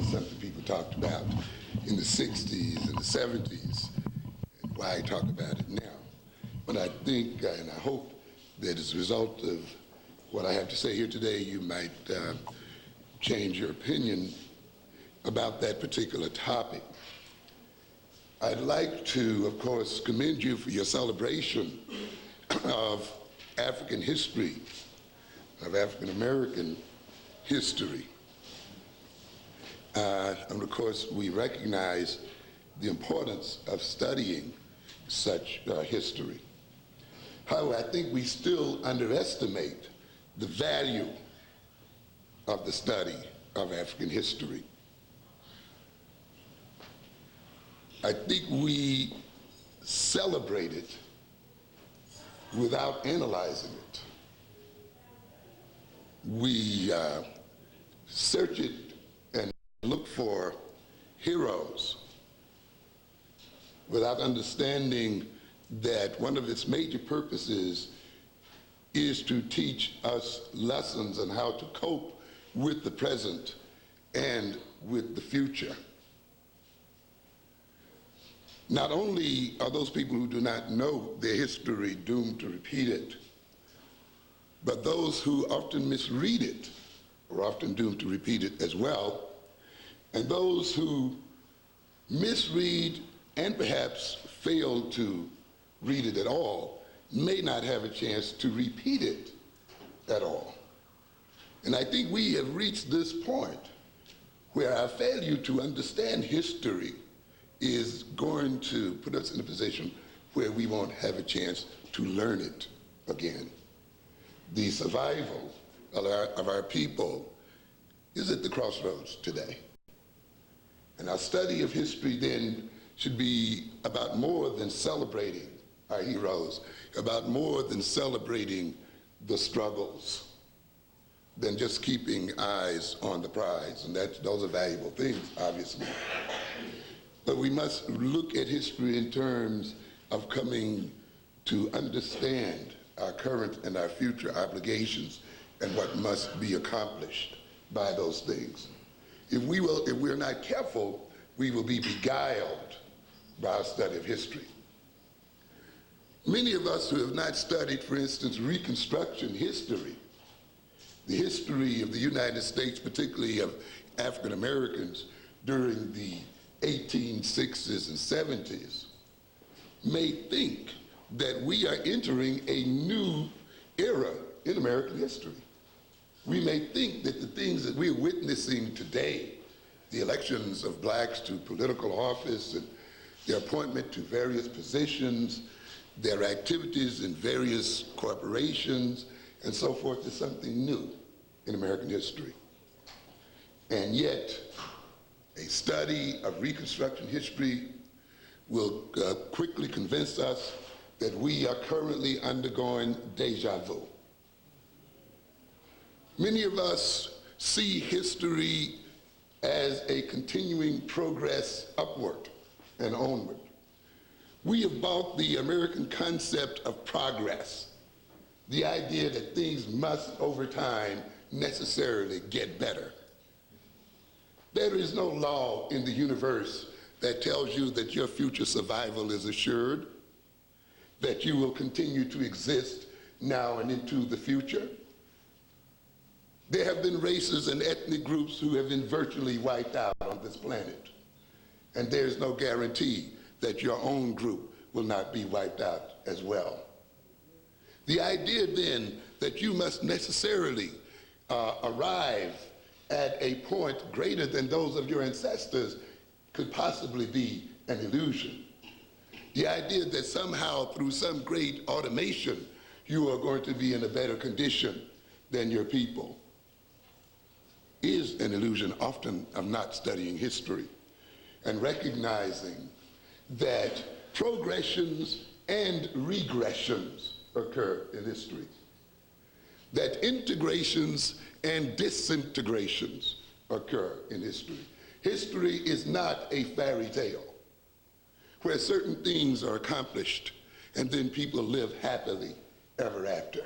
something people talked about in the 60s and the 70s, and why I talk about it now. But I think, and I hope that as a result of what I have to say here today, you might change your opinion about that particular topic. I'd like to, of course, commend you for your celebration of African history, of African American history. And of course, we recognize the importance of studying such history. However, I think we still underestimate the value of the study of African history. I think we celebrate it without analyzing it. We search it and look for heroes without understanding that one of its major purposes is to teach us lessons on how to cope with the present and with the future. Not only are those people who do not know their history doomed to repeat it, but those who often misread it are often doomed to repeat it as well. And those who misread and perhaps fail to read it at all may not have a chance to repeat it at all. And I think we have reached this point where our failure to understand history is going to put us in a position where we won't have a chance to learn it again. The survival of our people is at the crossroads today. And our study of history then should be about more than celebrating our heroes, about more than celebrating the struggles, than just keeping eyes on the prize. And those are valuable things, obviously. But we must look at history in terms of coming to understand our current and our future obligations and what must be accomplished by those things. If we're not careful, we will be beguiled by our study of history. Many of us who have not studied, for instance, Reconstruction history, the history of the United States, particularly of African Americans during the 1860s and 70s, may think that we are entering a new era in American history. We may think that the things that we're witnessing today, the elections of blacks to political office and their appointment to various positions, their activities in various corporations, and so forth, is something new in American history. And yet, a study of Reconstruction history will quickly convince us that we are currently undergoing deja vu. Many of us see history as a continuing progress upward and onward. We have bought the American concept of progress, the idea that things must, over time, necessarily get better. There is no law in the universe that tells you that your future survival is assured, that you will continue to exist now and into the future. There have been races and ethnic groups who have been virtually wiped out on this planet, and there's no guarantee that your own group will not be wiped out as well. The idea then that you must necessarily arrive at a point greater than those of your ancestors could possibly be an illusion. The idea that somehow through some great automation you are going to be in a better condition than your people is an illusion often of not studying history and recognizing that progressions and regressions occur in history, that integrations and disintegrations occur in history. History is not a fairy tale where certain things are accomplished and then people live happily ever after.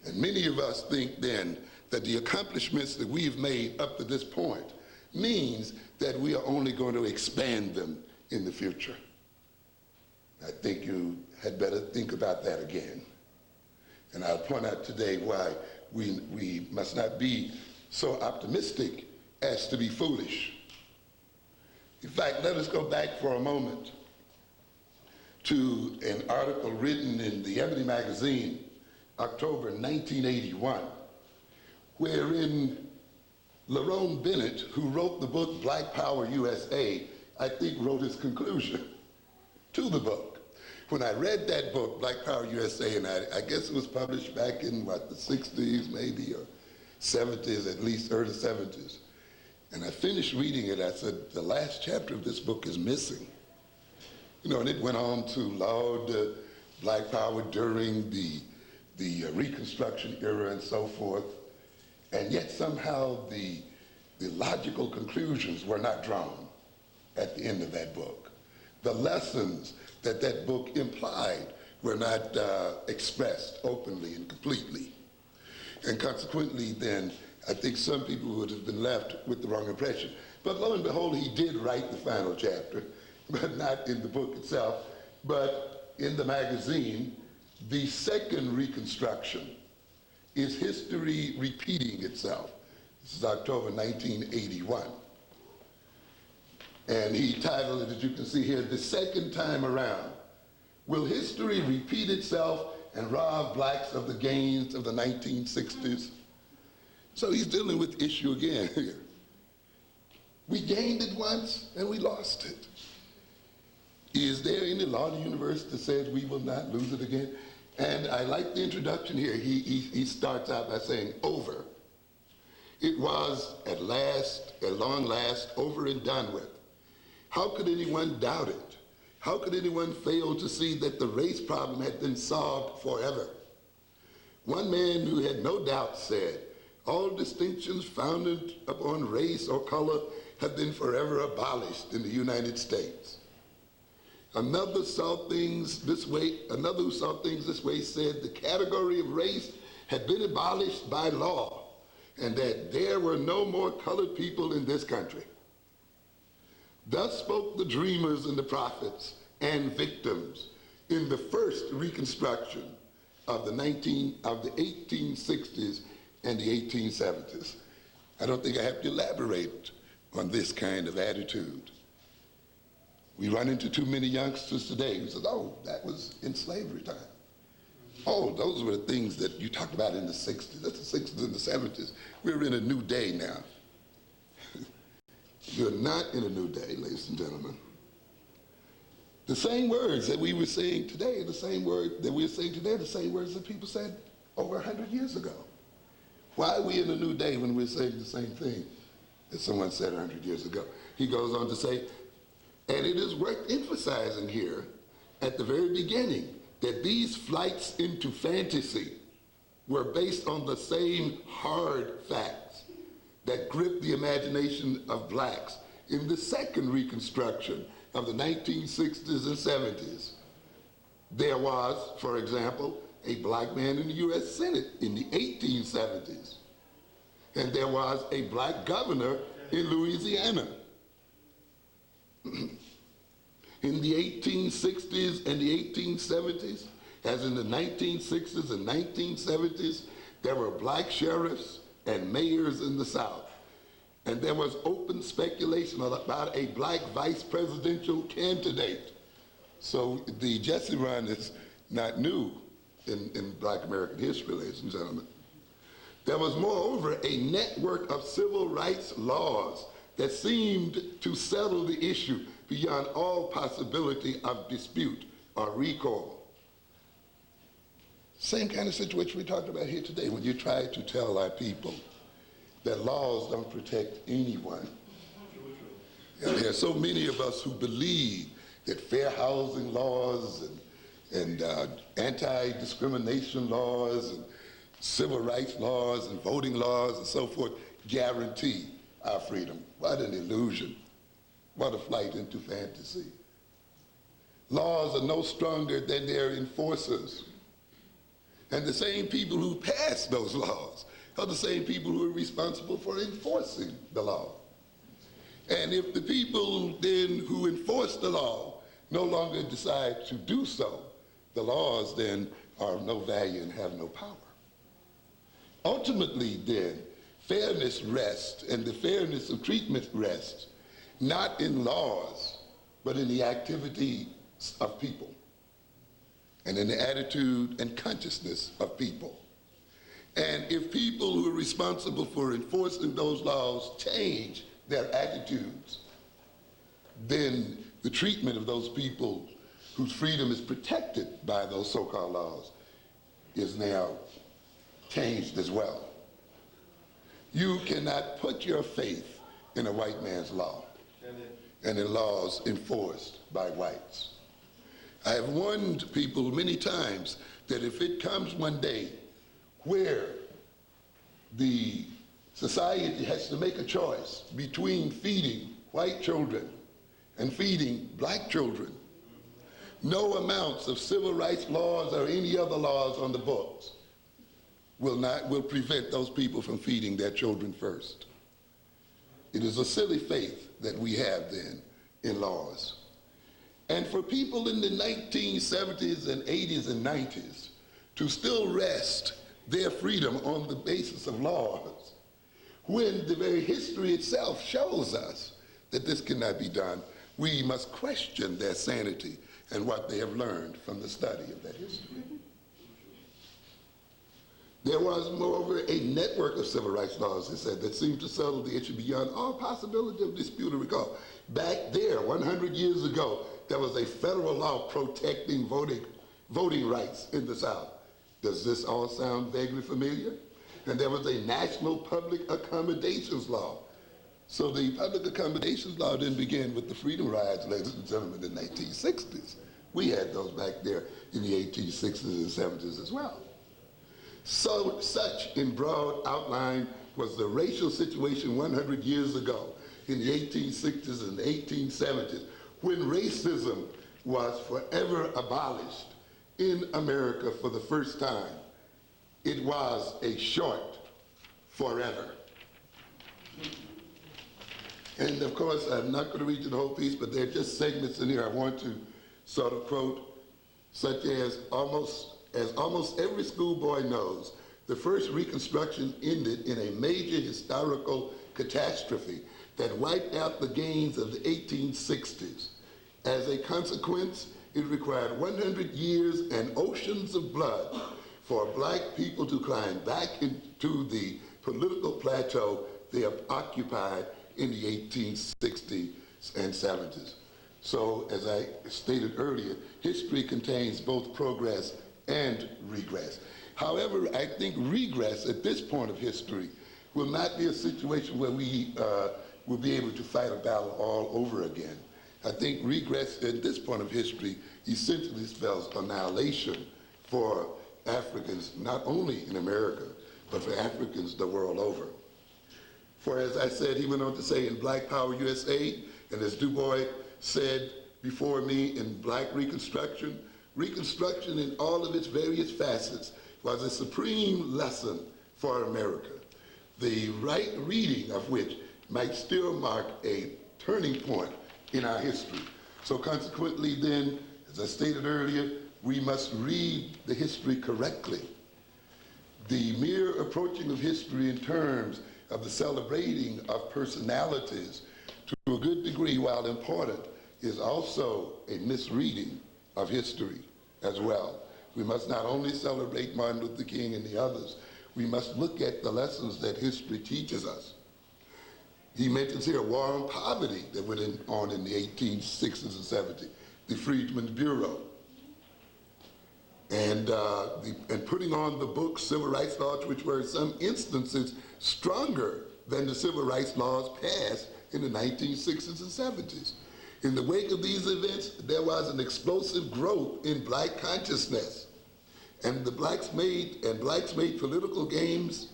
And many of us think then that the accomplishments that we've made up to this point means that we are only going to expand them in the future. I think you had better think about that again. And I'll point out today why we must not be so optimistic as to be foolish. In fact, let us go back for a moment to an article written in the Ebony magazine, October 1981, wherein Lerone Bennett, who wrote the book Black Power USA, I think wrote his conclusion to the book. When I read that book, Black Power USA, and I guess it was published back in, what, the 60s maybe, or 70s, at least early 70s. And I finished reading it, I said, the last chapter of this book is missing. You know, and it went on to laud Black Power during the Reconstruction era and so forth. And yet somehow the logical conclusions were not drawn at the end of that book. The lessons that that book implied were not expressed openly and completely. And consequently then, I think some people would have been left with the wrong impression. But lo and behold, he did write the final chapter, but not in the book itself, but in the magazine. The second Reconstruction is history repeating itself. This is October 1981. And he titled it, as you can see here, The Second Time Around. Will history repeat itself and rob blacks of the gains of the 1960s? So he's dealing with the issue again here. We gained it once and we lost it. Is there any law in the universe that says we will not lose it again? And I like the introduction here. He starts out by saying, over. It was at long last, over and done with. How could anyone doubt it? How could anyone fail to see that the race problem had been solved forever? One man who had no doubt said, all distinctions founded upon race or color have been forever abolished in the United States. Another who saw things this way said the category of race had been abolished by law and that there were no more colored people in this country. Thus spoke the dreamers and the prophets and victims in the first Reconstruction of the 1860s and the 1870s. I don't think I have to elaborate on this kind of attitude. We run into too many youngsters today who say, oh, that was in slavery time. Oh, those were the things that you talked about in the 60s. That's the 60s and the 70s. We're in a new day now. You're not in a new day, ladies and gentlemen. The same words that we were saying today, the same words that people said over 100 years ago. Why are we in a new day when we're saying the same thing that someone said 100 years ago? He goes on to say, and it is worth emphasizing here at the very beginning that these flights into fantasy were based on the same hard facts that gripped the imagination of blacks in the second Reconstruction of the 1960s and 70s. There was, for example, a black man in the U.S. Senate in the 1870s. And there was a black governor in Louisiana. In the 1860s and the 1870s, as in the 1960s and 1970s, there were black sheriffs and mayors in the South. And there was open speculation about a black vice presidential candidate. So the Jesse run is not new in black American history, ladies and gentlemen. There was moreover a network of civil rights laws that seemed to settle the issue beyond all possibility of dispute or recall. Same kind of situation we talked about here today when you try to tell our people that laws don't protect anyone. And there are so many of us who believe that fair housing laws and anti-discrimination laws and civil rights laws and voting laws and so forth guarantee our freedom. What an illusion. What a flight into fantasy. Laws are no stronger than their enforcers. And the same people who pass those laws are the same people who are responsible for enforcing the law. And if the people then who enforce the law no longer decide to do so, the laws then are of no value and have no power. Ultimately then, fairness rests, and the fairness of treatment rests, not in laws, but in the activity of people, and in the attitude and consciousness of people. And if people who are responsible for enforcing those laws change their attitudes, then the treatment of those people whose freedom is protected by those so-called laws is now changed as well. You cannot put your faith in a white man's law and in laws enforced by whites. I have warned people many times that if it comes one day where the society has to make a choice between feeding white children and feeding black children, no amounts of civil rights laws or any other laws on the books will prevent those people from feeding their children first. It is a silly faith that we have then in laws. And for people in the 1970s and 80s and 90s to still rest their freedom on the basis of laws, when the very history itself shows us that this cannot be done, we must question their sanity and what they have learned from the study of that history. There was, moreover, a network of civil rights laws, he said, that seemed to settle the issue beyond all possibility of dispute or recall. Back there, 100 years ago, there was a federal law protecting voting rights in the South. Does this all sound vaguely familiar? And there was a national public accommodations law. So the public accommodations law didn't begin with the freedom rides, ladies and gentlemen, in the 1960s. We had those back there in the 1860s and 70s as well. So such, in broad outline, was the racial situation 100 years ago in the 1860s and 1870s, when racism was forever abolished in America for the first time. It was a short forever. And of course, I'm not going to read you the whole piece, but there are just segments in here I want to sort of quote, such as almost every schoolboy knows, the first Reconstruction ended in a major historical catastrophe that wiped out the gains of the 1860s. As a consequence, it required 100 years and oceans of blood for black people to climb back into the political plateau they have occupied in the 1860s and 70s. So, as I stated earlier, history contains both progress and regress. However, I think regress at this point of history will not be a situation where we will be able to fight a battle all over again. I think regress at this point of history essentially spells annihilation for Africans, not only in America, but for Africans the world over. For as I said, he went on to say in Black Power USA, and as Du Bois said before me in Black Reconstruction, Reconstruction in all of its various facets was a supreme lesson for America, the right reading of which might still mark a turning point in our history. So consequently then, as I stated earlier, we must read the history correctly. The mere approaching of history in terms of the celebrating of personalities, to a good degree, while important, is also a misreading of history as well. We must not only celebrate Martin Luther King and the others, we must look at the lessons that history teaches us. He mentions here a war on poverty that went on in the 1860s and 70s, the Freedmen's Bureau, and putting on the book civil rights laws, which were in some instances stronger than the civil rights laws passed in the 1960s and 70s. In the wake of these events, there was an explosive growth in black consciousness, and blacks made political gains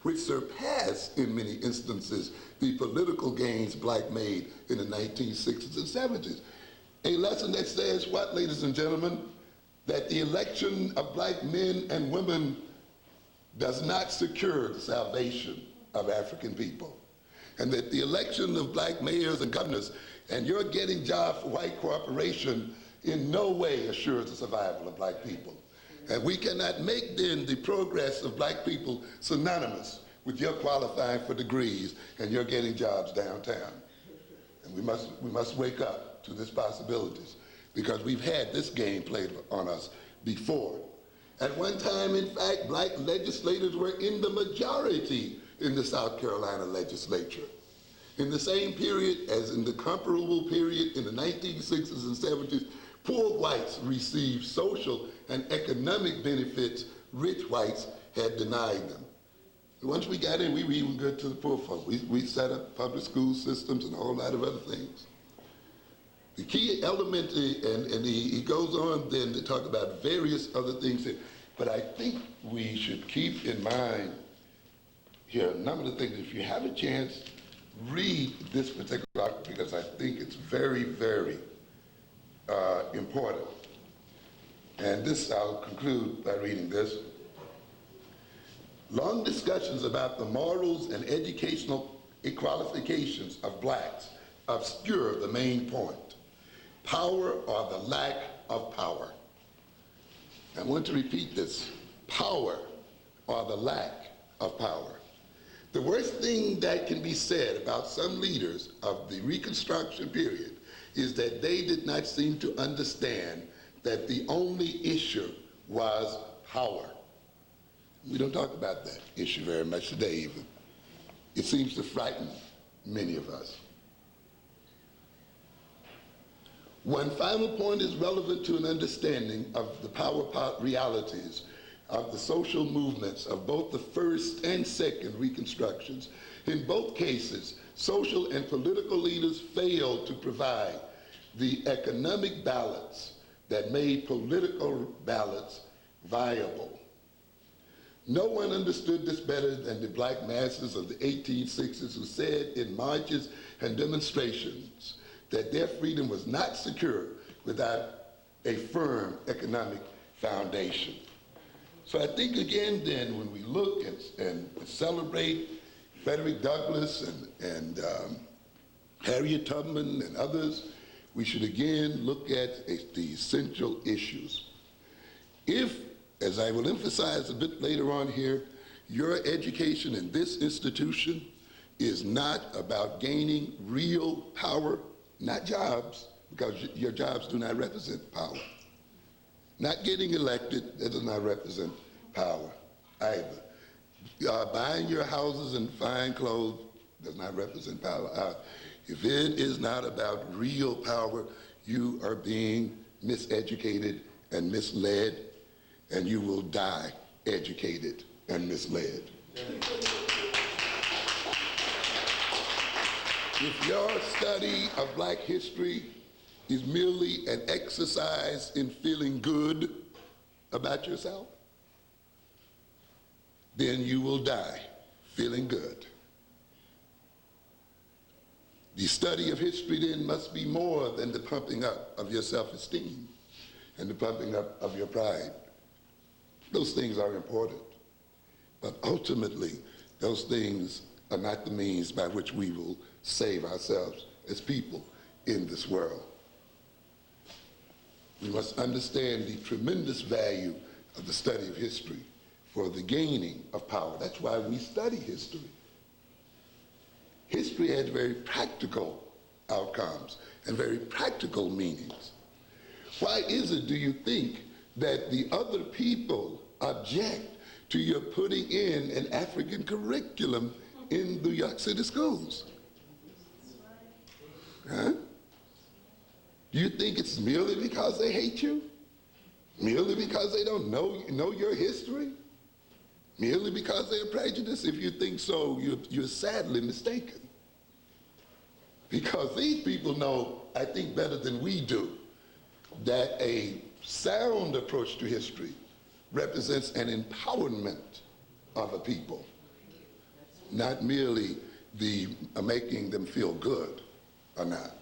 which surpassed, in many instances, the political gains black made in the 1960s and 70s. A lesson that says what, ladies and gentlemen? That the election of black men and women does not secure the salvation of African people. And that the election of black mayors and governors and your getting jobs for white corporation in no way assures the survival of black people. And we cannot make then the progress of black people synonymous with your qualifying for degrees and your getting jobs downtown. And we must wake up to this possibilities, because we've had this game played on us before. At one time, in fact, black legislators were in the majority in the South Carolina legislature. In the same period as in the comparable period in the 1960s and 70s, poor whites received social and economic benefits rich whites had denied them. Once we got in, we were even good to the poor folk. We set up public school systems and a whole lot of other things. The key element, and he goes on then to talk about various other things, but I think we should keep in mind here a number of things. If you have a chance, read this particular article, because I think it's very, very important. And this, I'll conclude by reading this. Long discussions about the morals and educational qualifications of blacks obscure the main point: power or the lack of power. I want to repeat this: power or the lack of power. The worst thing that can be said about some leaders of the Reconstruction period is that they did not seem to understand that the only issue was power. We don't talk about that issue very much today even. It seems to frighten many of us. One final point is relevant to an understanding of the power realities of the social movements of both the first and second Reconstructions. In both cases, social and political leaders failed to provide the economic balance that made political balance viable. No one understood this better than the black masses of the 1860s, who said in marches and demonstrations that their freedom was not secure without a firm economic foundation. So I think again then, when we look and celebrate Frederick Douglass and Harriet Tubman and others, we should again look at the essential issues. If, as I will emphasize a bit later on here, your education in this institution is not about gaining real power, not jobs, because your jobs do not represent power. Not getting elected, that does not represent power either. Buying your houses and fine clothes does not represent power either. If it is not about real power, you are being miseducated and misled, and you will die educated and misled. If your study of black history is merely an exercise in feeling good about yourself, then you will die feeling good. The study of history then must be more than the pumping up of your self-esteem and the pumping up of your pride. Those things are important, but ultimately those things are not the means by which we will save ourselves as people in this world. We must understand the tremendous value of the study of history for the gaining of power. That's why we study history. History has very practical outcomes and very practical meanings. Why is it, do you think, that the other people object to your putting in an African curriculum in New York City schools? Huh? Do you think it's merely because they hate you? Merely because they don't know your history? Merely because they're prejudiced? If you think so, you're sadly mistaken. Because these people know, I think better than we do, that a sound approach to history represents an empowerment of a people, not merely the making them feel good or not.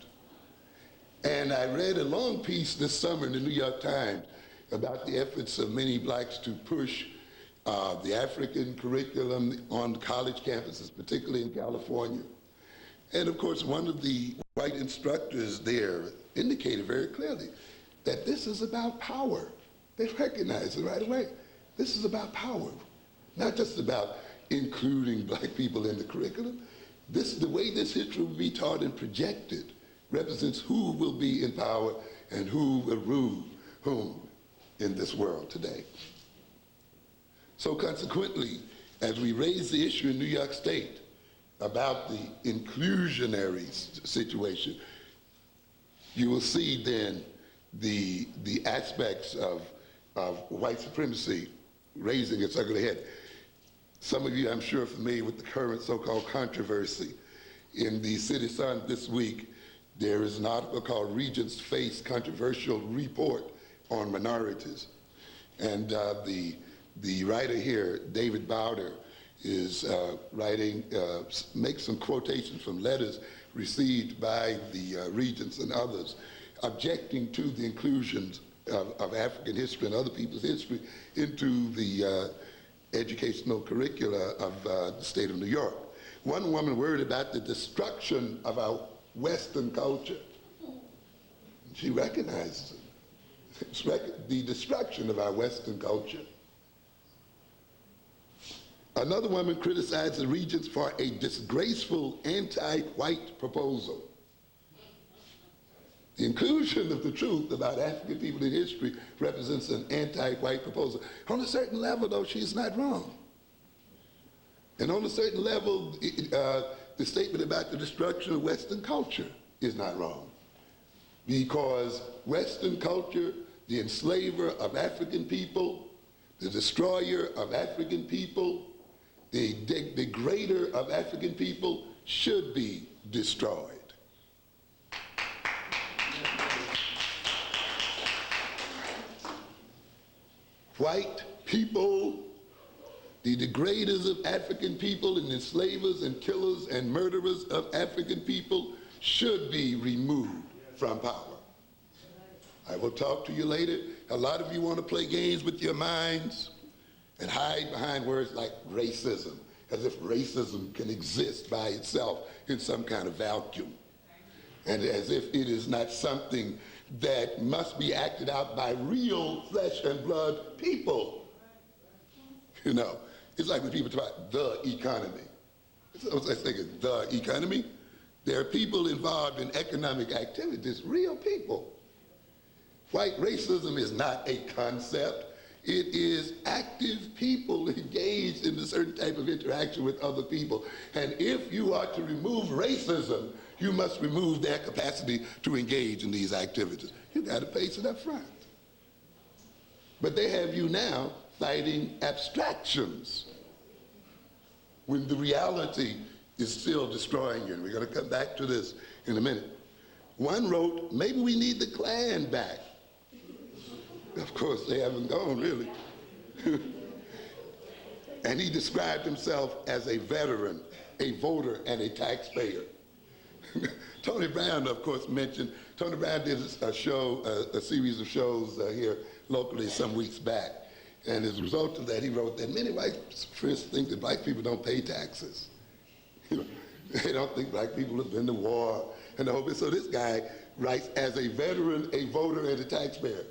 And I read a long piece this summer in the New York Times about the efforts of many blacks to push the African curriculum on college campuses, particularly in California. And of course, one of the white instructors there indicated very clearly that this is about power. They recognized it right away. This is about power, not just about including black people in the curriculum. The way this history will be taught and projected represents who will be in power and who will rule whom in this world today. So consequently, as we raise the issue in New York State about the inclusionary situation, you will see then the aspects of white supremacy raising its ugly head. Some of you, I'm sure, are familiar with the current so-called controversy. In the City Sun this week, there is an article called Regents Face Controversial Report on Minorities. And the writer here, David Bowder, is makes some quotations from letters received by the regents and others objecting to the inclusion of African history and other people's history into the educational curricula of the state of New York. One woman worried about the destruction of our Western culture. She recognizes it. The destruction of our Western culture. Another woman criticized the regents for a disgraceful anti-white proposal. The inclusion of the truth about African people in history represents an anti-white proposal. On a certain level, though, she's not wrong. And on a certain level, the statement about the destruction of Western culture is not wrong. Because Western culture, the enslaver of African people, the destroyer of African people, the degrader of African people should be destroyed. White people, the degraders of African people and enslavers and killers and murderers of African people should be removed from power. I will talk to you later. A lot of you want to play games with your minds and hide behind words like racism, as if racism can exist by itself in some kind of vacuum, and as if it is not something that must be acted out by real flesh and blood people. You know, it's like when people talk about the economy. It's no such thing as the economy. There are people involved in economic activities, real people. White racism is not a concept. It is active people engaged in a certain type of interaction with other people. And if you are to remove racism, you must remove their capacity to engage in these activities. You got to face it up front. But they have you now fighting abstractions when the reality is still destroying you. And we're going to come back to this in a minute. One wrote, maybe we need the Klan back. Of course, they haven't gone, really. And he described himself as a veteran, a voter, and a taxpayer. Tony Brown, of course, mentioned, Tony Brown did a show, a series of shows here locally some weeks back. And as a result of that, he wrote that many white friends think that black people don't pay taxes. You know, they don't think black people have been to war and the whole bit. So this guy writes, as a veteran, a voter, and a taxpayer.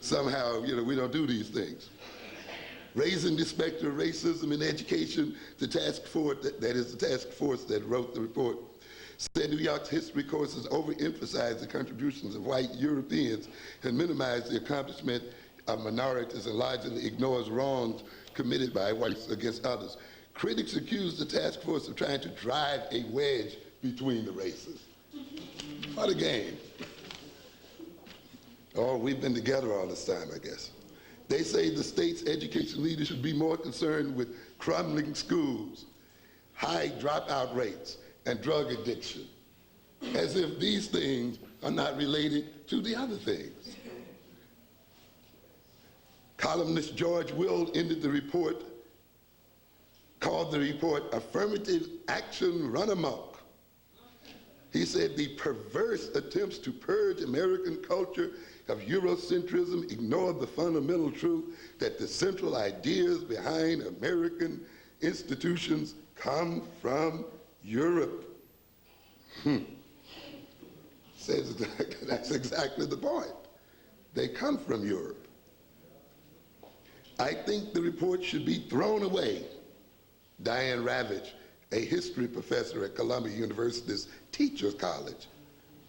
Somehow, you know, we don't do these things. Raising the specter of racism in education, the task force, that is the task force that wrote the report, said New York's history courses overemphasize the contributions of white Europeans and minimize the accomplishment of minorities and largely ignores wrongs committed by whites against others. Critics accuse the task force of trying to drive a wedge between the races. What a game. Oh, we've been together all this time, I guess. They say the state's education leaders should be more concerned with crumbling schools, high dropout rates, and drug addiction, as if these things are not related to the other things. Columnist George Will ended the report, called the report Affirmative Action Run Amok. He said the perverse attempts to purge American culture of Eurocentrism ignore the fundamental truth that the central ideas behind American institutions come from Europe. Says that's exactly the point. They come from Europe. I think the report should be thrown away. Diane Ravitch, a history professor at Columbia University's Teachers College,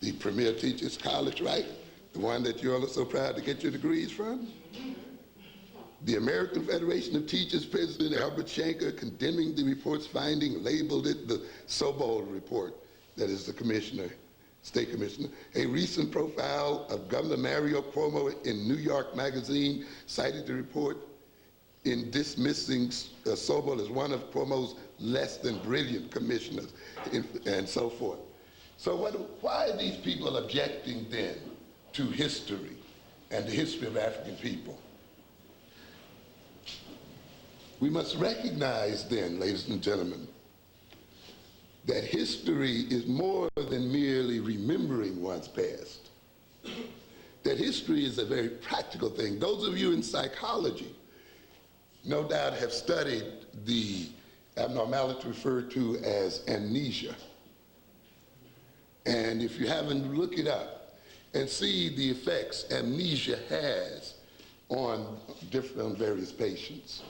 the premier teachers college, right? The one that you're all so proud to get your degrees from? The American Federation of Teachers President Albert Shanker, condemning the report's finding, labeled it the Sobol report, that is the commissioner, state commissioner. A recent profile of Governor Mario Cuomo in New York Magazine cited the report in dismissing Sobol as one of Cuomo's less than brilliant commissioners, and so forth. So why are these people objecting then to history and the history of African people? We must recognize then, ladies and gentlemen, that history is more than merely remembering one's past. That history is a very practical thing. Those of you in psychology no doubt have studied the abnormality referred to as amnesia. And if you haven't, look it up and see the effects amnesia has on various patients.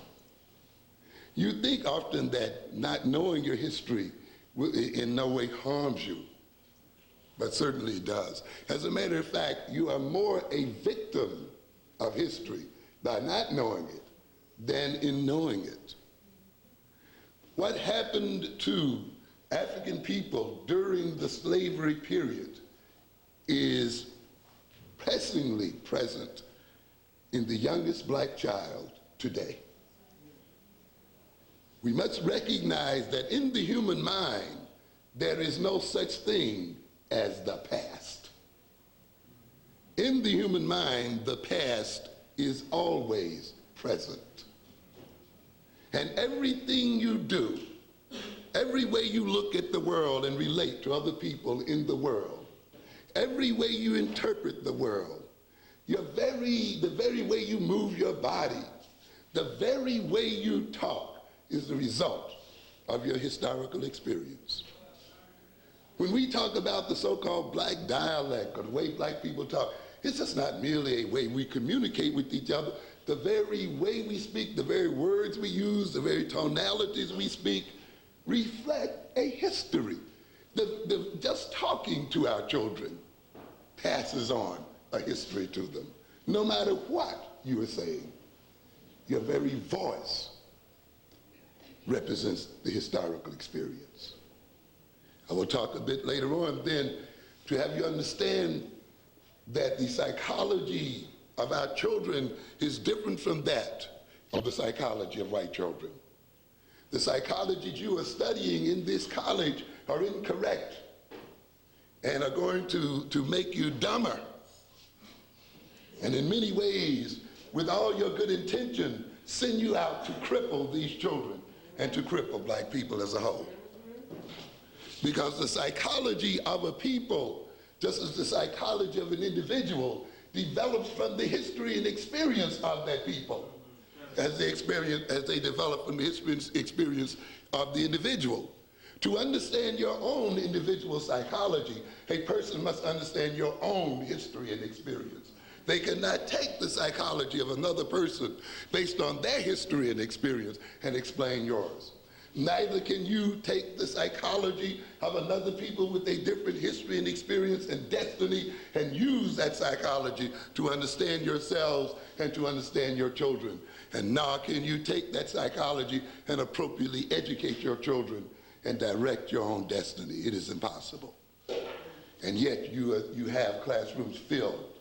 You think often that not knowing your history in no way harms you, but certainly it does. As a matter of fact, you are more a victim of history by not knowing it than in knowing it. What happened to African people during the slavery period is pressingly present in the youngest black child today. We must recognize that in the human mind, there is no such thing as the past. In the human mind, the past is always present. And everything you do, every way you look at the world and relate to other people in the world, every way you interpret the world, the very way you move your body, the very way you talk is the result of your historical experience. When we talk about the so-called black dialect or the way black people talk, it's just not merely a way we communicate with each other. The very way we speak, the very words we use, the very tonalities we speak reflect a history. Just talking to our children passes on a history to them. No matter what you are saying, your very voice represents the historical experience. I will talk a bit later on then to have you understand that the psychology of our children is different from that of the psychology of white children. The psychologies you are studying in this college are incorrect and are going to make you dumber. And in many ways, with all your good intention, send you out to cripple these children and to cripple black people as a whole. Because the psychology of a people, just as the psychology of an individual, develops from the history and experience of that people as they develop from the history and experience of the individual. To understand your own individual psychology, a person must understand your own history and experience. They cannot take the psychology of another person based on their history and experience and explain yours. Neither can you take the psychology of another people with a different history and experience and destiny and use that psychology to understand yourselves and to understand your children. And nor can you take that psychology and appropriately educate your children and direct your own destiny. It is impossible. And yet you have classrooms filled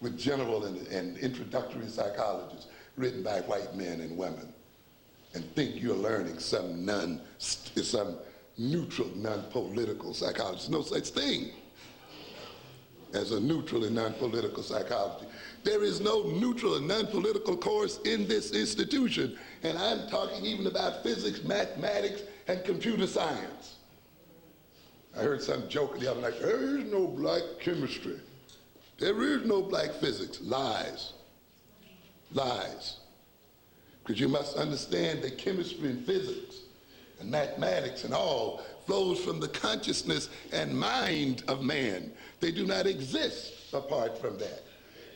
with general and introductory psychologies written by white men and women, and think you're learning some neutral, non-political psychology. There's no such thing as a neutral and non-political psychology. There is no neutral and non-political course in this institution, and I'm talking even about physics, mathematics, and computer science. I heard some joke the other night, there is no black chemistry. There is no black physics. Lies. Lies. Because you must understand that chemistry and physics and mathematics and all flows from the consciousness and mind of man. They do not exist apart from that.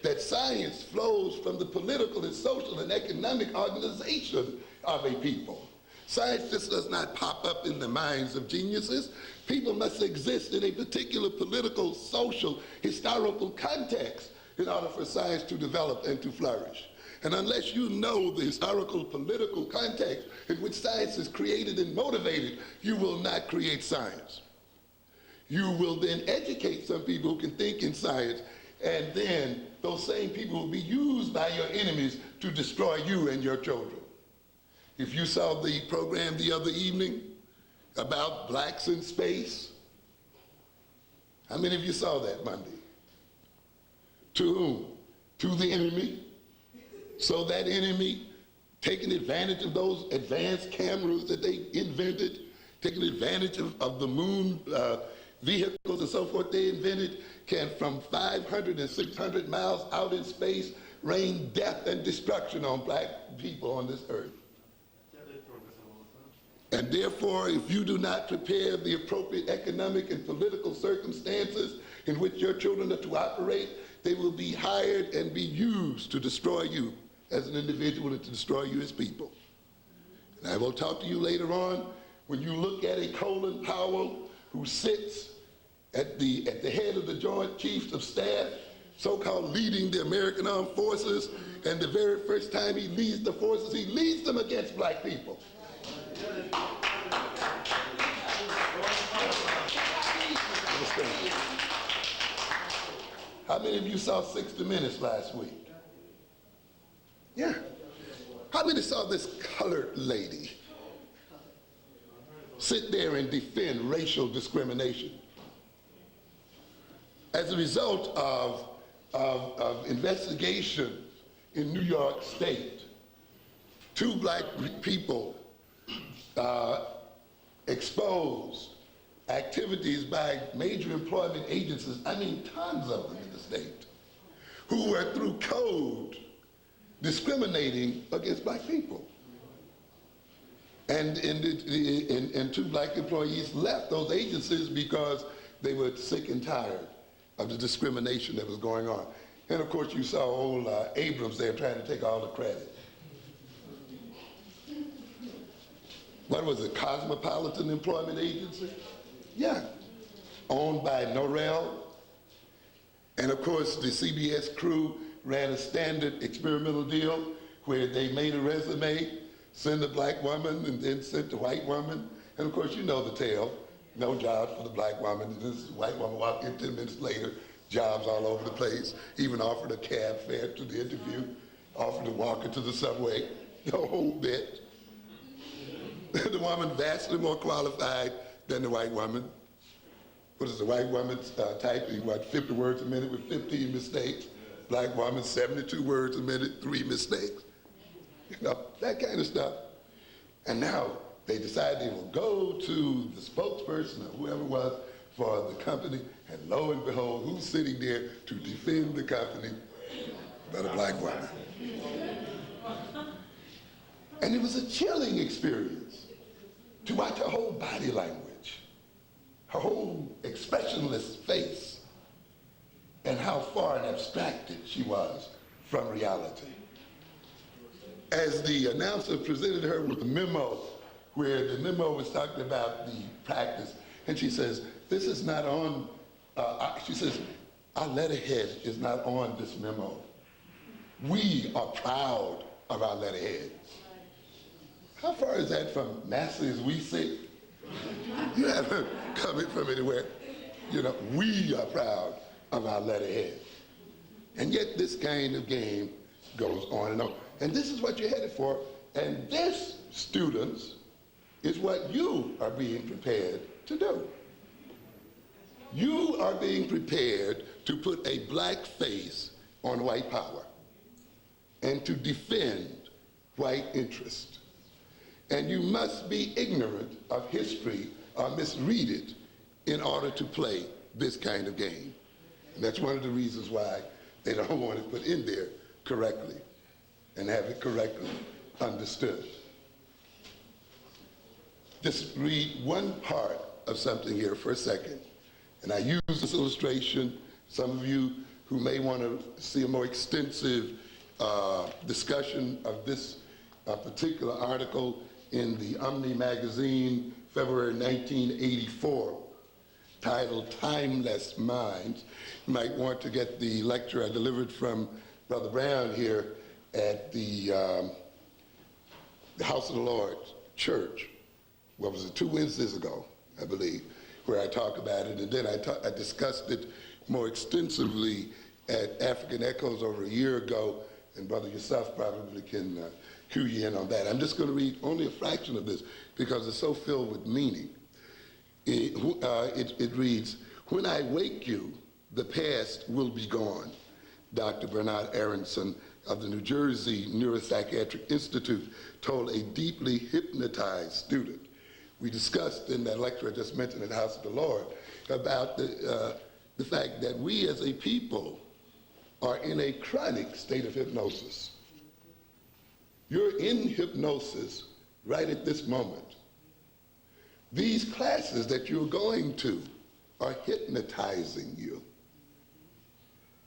That science flows from the political and social and economic organization of a people. Science just does not pop up in the minds of geniuses. People must exist in a particular political, social, historical context in order for science to develop and to flourish. And unless you know the historical, political context in which science is created and motivated, you will not create science. You will then educate some people who can think in science, and then those same people will be used by your enemies to destroy you and your children. If you saw the program the other evening about blacks in space, how many of you saw that Monday? To whom? To the enemy. So that enemy taking advantage of those advanced cameras that they invented, taking advantage of the moon vehicles and so forth they invented, can from 500 and 600 miles out in space rain death and destruction on black people on this earth. And therefore, if you do not prepare the appropriate economic and political circumstances in which your children are to operate, they will be hired and be used to destroy you as an individual and to destroy you as people. And I will talk to you later on when you look at a Colin Powell who sits at the head of the Joint Chiefs of Staff, so-called leading the American Armed Forces, and the very first time he leads the forces, he leads them against black people. How many of you saw 60 Minutes last week? Yeah. How many saw this colored lady sit there and defend racial discrimination? As a result of investigation in New York State, 2 black people exposed activities by major employment agencies, I mean tons of them in the state, who were through code discriminating against black people. And 2 black employees left those agencies because they were sick and tired of the discrimination that was going on. And of course you saw old Abrams there trying to take all the credit. What was it, Cosmopolitan Employment Agency? Yeah, owned by Norrell. And of course the CBS crew ran a standard experimental deal where they made a resume, sent a black woman, and then sent a white woman. And of course you know the tale, no jobs for the black woman. And this white woman walked in 10 minutes later, jobs all over the place, even offered a cab fare to the interview, offered to walk her to the subway, the whole bit. The woman vastly more qualified than the white woman. What is the white woman typing, 50 words a minute with 15 mistakes? Black woman, 72 words a minute, 3 mistakes. You know, that kind of stuff. And now they decide they will go to the spokesperson or whoever it was for the company, and lo and behold, who's sitting there to defend the company but a black woman? And it was a chilling experience to watch her whole body language, her whole expressionless face, and how far and abstracted she was from reality. As the announcer presented her with a memo, where the memo was talking about the practice, and she says, this is not on, she says, our letterhead is not on this memo. We are proud of our letterhead. How far is that from Master as we sit? You haven't come in from anywhere. You know, we are proud of our letterhead. And yet this kind of game goes on and on. And this is what you're headed for. And this, students, is what you are being prepared to do. You are being prepared to put a black face on white power and to defend white interest. And you must be ignorant of history or misread it in order to play this kind of game. And that's one of the reasons why they don't want it put in there correctly and have it correctly understood. Just read one part of something here for a second. And I use this illustration. Some of you who may want to see a more extensive discussion of this particular article in the Omni magazine, February 1984, titled Timeless Minds. You might want to get the lecture I delivered from Brother Brown here at the House of the Lord Church. What was it, 2 Wednesdays ago, I believe, where I talk about it. And then I discussed it more extensively at African Echoes over a year ago, and Brother Yusuf probably can cue you in on that. I'm just going to read only a fraction of this because it's so filled with meaning. It reads, "When I wake you, the past will be gone," Dr. Bernard Aronson of the New Jersey Neuropsychiatric Institute told a deeply hypnotized student. We discussed in that lecture I just mentioned at the House of the Lord about the fact that we as a people are in a chronic state of hypnosis. You're in hypnosis right at this moment. These classes that you're going to are hypnotizing you.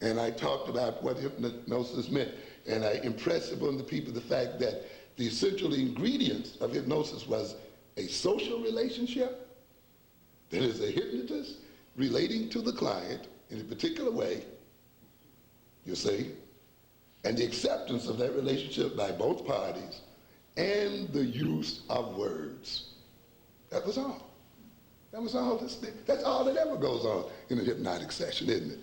And I talked about what hypnosis meant, and I impressed upon the people the fact that the essential ingredients of hypnosis was a social relationship, that is a hypnotist relating to the client in a particular way, you see, and the acceptance of that relationship by both parties, and the use of words. That was all. That was all this thing. That's all that ever goes on in a hypnotic session, isn't it?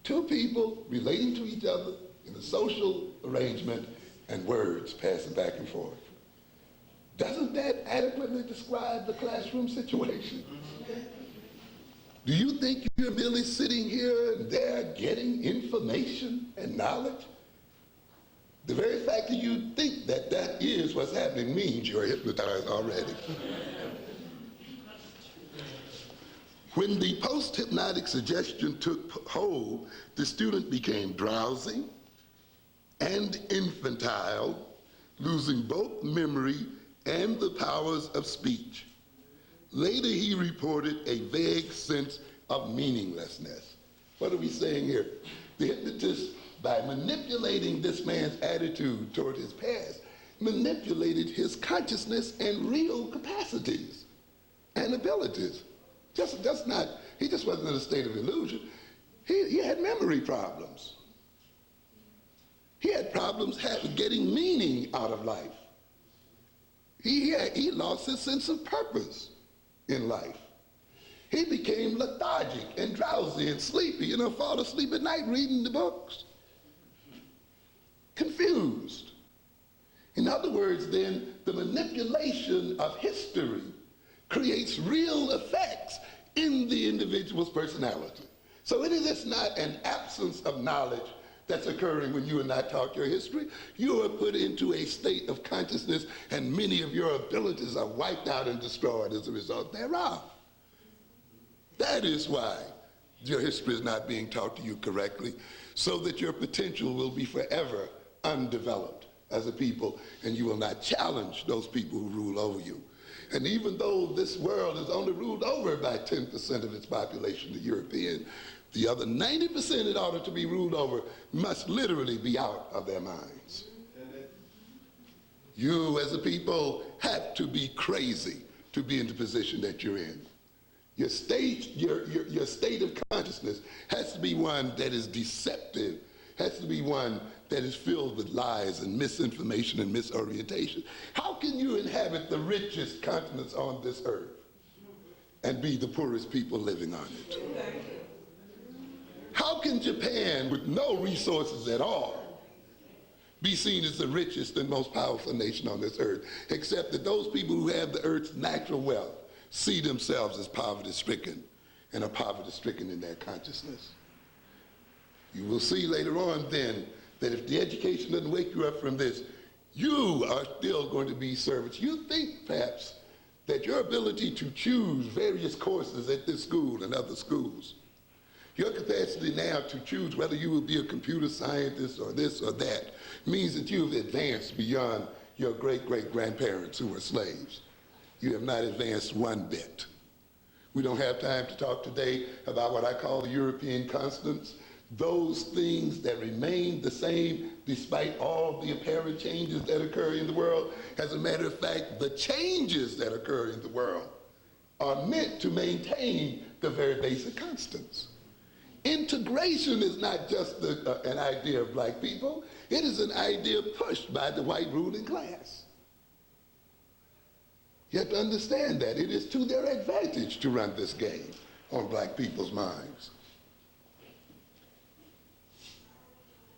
Two people relating to each other in a social arrangement and words passing back and forth. Doesn't that adequately describe the classroom situation? Do you think you're merely sitting here and there getting information and knowledge? The very fact that you think that that is what's happening means you're hypnotized already. When the post-hypnotic suggestion took hold, the student became drowsy and infantile, losing both memory and the powers of speech. Later, he reported a vague sense of meaninglessness. What are we saying here? The hypnotist, by manipulating this man's attitude toward his past, manipulated his consciousness and real capacities and abilities. He just wasn't in a state of illusion. He had memory problems. He had problems getting meaning out of life. He lost his sense of purpose in life. He became lethargic and drowsy and sleepy, fall asleep at night reading the books. Confused. In other words, then, the manipulation of history creates real effects in the individual's personality. So it is not an absence of knowledge that's occurring when you and I talk your history. You are put into a state of consciousness, and many of your abilities are wiped out and destroyed as a result thereof. That is why your history is not being taught to you correctly, so that your potential will be forever undeveloped as a people, and you will not challenge those people who rule over you. And even though this world is only ruled over by 10% of its population, the European, the other 90% in order to be ruled over must literally be out of their minds. You as a people have to be crazy to be in the position that you're in. Your state of consciousness has to be one that is deceptive, has to be one that is filled with lies and misinformation and misorientation. How can you inhabit the richest continents on this earth and be the poorest people living on it? How can Japan, with no resources at all, be seen as the richest and most powerful nation on this earth, except that those people who have the earth's natural wealth see themselves as poverty-stricken and are poverty-stricken in their consciousness? You will see later on then that if the education doesn't wake you up from this, you are still going to be servants. You think perhaps that your ability to choose various courses at this school and other schools, Your capacity now to choose whether you will be a computer scientist or this or that means that you've advanced beyond your great-great-grandparents who were slaves. You have not advanced one bit. We don't have time to talk today about what I call the European constants, those things that remain the same despite all the apparent changes that occur in the world. As a matter of fact, the changes that occur in the world are meant to maintain the very basic constants. Integration is not just an idea of black people. It is an idea pushed by the white ruling class. You have to understand that. It is to their advantage to run this game on black people's minds.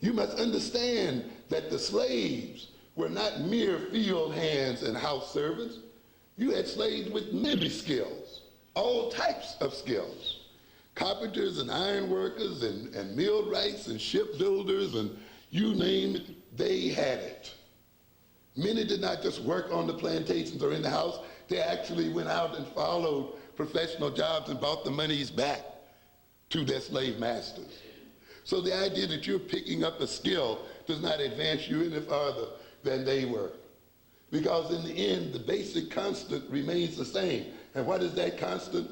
You must understand that the slaves were not mere field hands and house servants. You had slaves with many skills, all types of skills. Carpenters and iron workers and millwrights and shipbuilders and you name it, they had it. Many did not just work on the plantations or in the house. They actually went out and followed professional jobs and brought the monies back to their slave masters. So the idea that you're picking up a skill does not advance you any farther than they were. Because in the end, the basic constant remains the same. And what is that constant?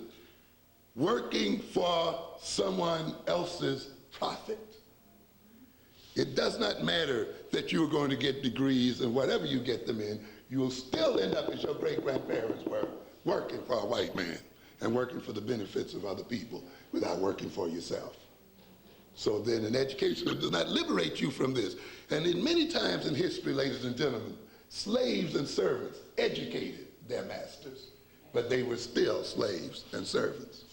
Working for someone else's profit. It does not matter that you're going to get degrees and whatever you get them in, you will still end up as your great-grandparents were, working for a white man and working for the benefits of other people without working for yourself. So then an education does not liberate you from this. And in many times in history, ladies and gentlemen, slaves and servants educated their masters, but they were still slaves and servants.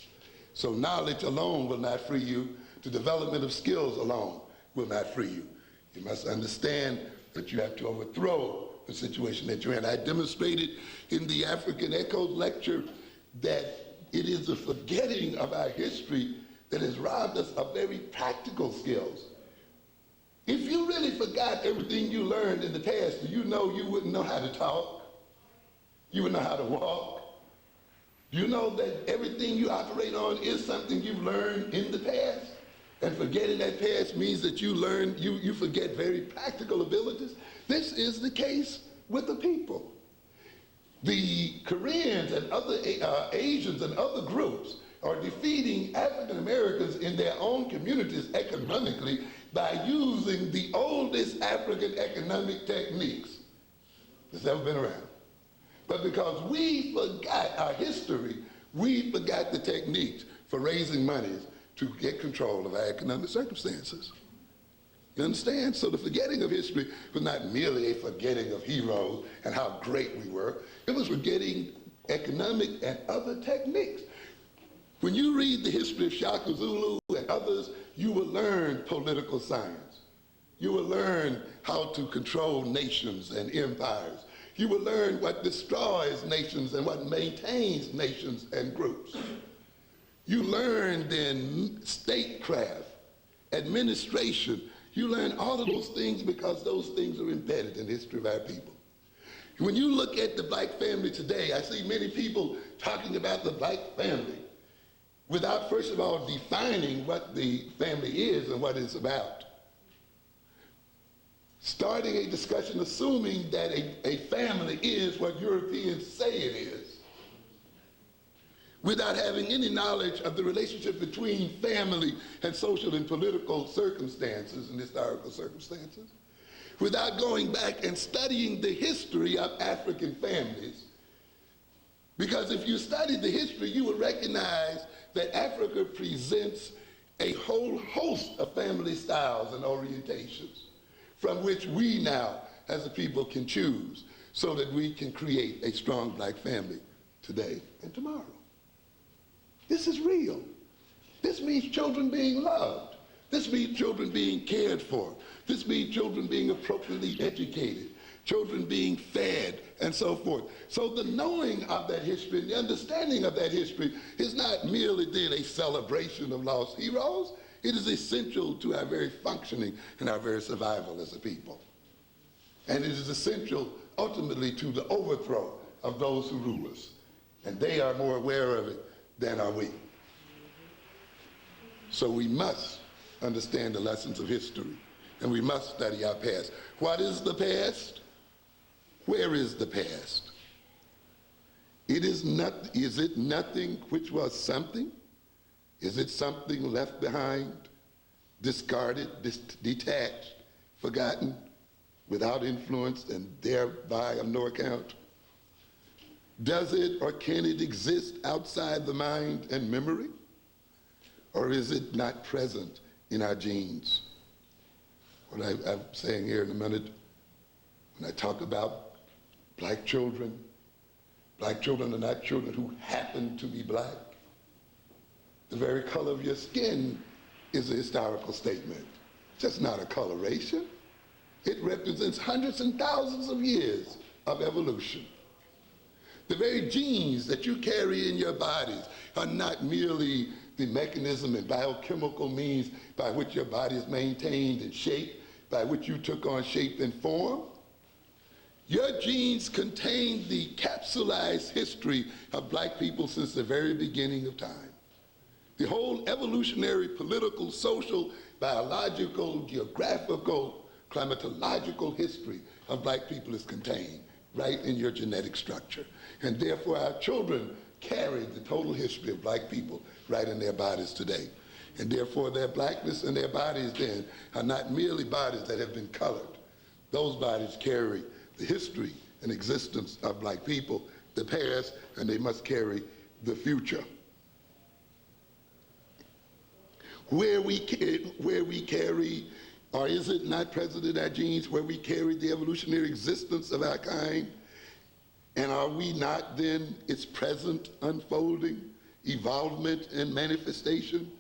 So knowledge alone will not free you. The development of skills alone will not free you. You must understand that you have to overthrow the situation that you're in. I demonstrated in the African Echoes lecture that it is the forgetting of our history that has robbed us of very practical skills. If you really forgot everything you learned in the past, do you know you wouldn't know how to talk? You wouldn't know how to walk? You know that everything you operate on is something you've learned in the past? And forgetting that past means that you forget very practical abilities. This is the case with the people. The Koreans and other Asians and other groups are defeating African Americans in their own communities economically by using the oldest African economic techniques that's ever been around. But because we forgot our history, we forgot the techniques for raising money to get control of our economic circumstances. You understand? So the forgetting of history was not merely a forgetting of heroes and how great we were. It was forgetting economic and other techniques. When you read the history of Shaka Zulu and others, you will learn political science. You will learn how to control nations and empires. You will learn what destroys nations and what maintains nations and groups. You learn then statecraft, administration. You learn all of those things because those things are embedded in the history of our people. When you look at the black family today, I see many people talking about the black family without first of all defining what the family is and what it's about. Starting a discussion assuming that a family is what Europeans say it is, without having any knowledge of the relationship between family and social and political circumstances and historical circumstances, without going back and studying the history of African families. Because if you study the history, you will recognize that Africa presents a whole host of family styles and orientations from which we now as a people can choose so that we can create a strong black family today and tomorrow. This is real. This means children being loved. This means children being cared for. This means children being appropriately educated, children being fed, and so forth. So the knowing of that history and the understanding of that history is not merely then a celebration of lost heroes. It is essential to our very functioning and our very survival as a people. And it is essential ultimately to the overthrow of those who rule us. And they are more aware of it than are we. So we must understand the lessons of history, and we must study our past. What is the past? Where is the past? Is it nothing which was something? Is it something left behind, discarded, detached, forgotten, without influence, and thereby of no account? Does it or can it exist outside the mind and memory? Or is it not present in our genes? What I'm saying here in a minute, when I talk about black children are not children who happen to be black. The very color of your skin is a historical statement, just not a coloration. It represents hundreds and thousands of years of evolution. The very genes that you carry in your bodies are not merely the mechanism and biochemical means by which your body is maintained and shaped, by which you took on shape and form. Your genes contain the capsulized history of black people since the very beginning of time. The whole evolutionary, political, social, biological, geographical, climatological history of black people is contained right in your genetic structure. And therefore our children carry the total history of black people right in their bodies today. And therefore their blackness and their bodies then are not merely bodies that have been colored. Those bodies carry the history and existence of black people, the past, and they must carry the future. Where we carry, or is it not present in our genes, where we carry the evolutionary existence of our kind, and are we not then its present unfolding, evolvement, and manifestation?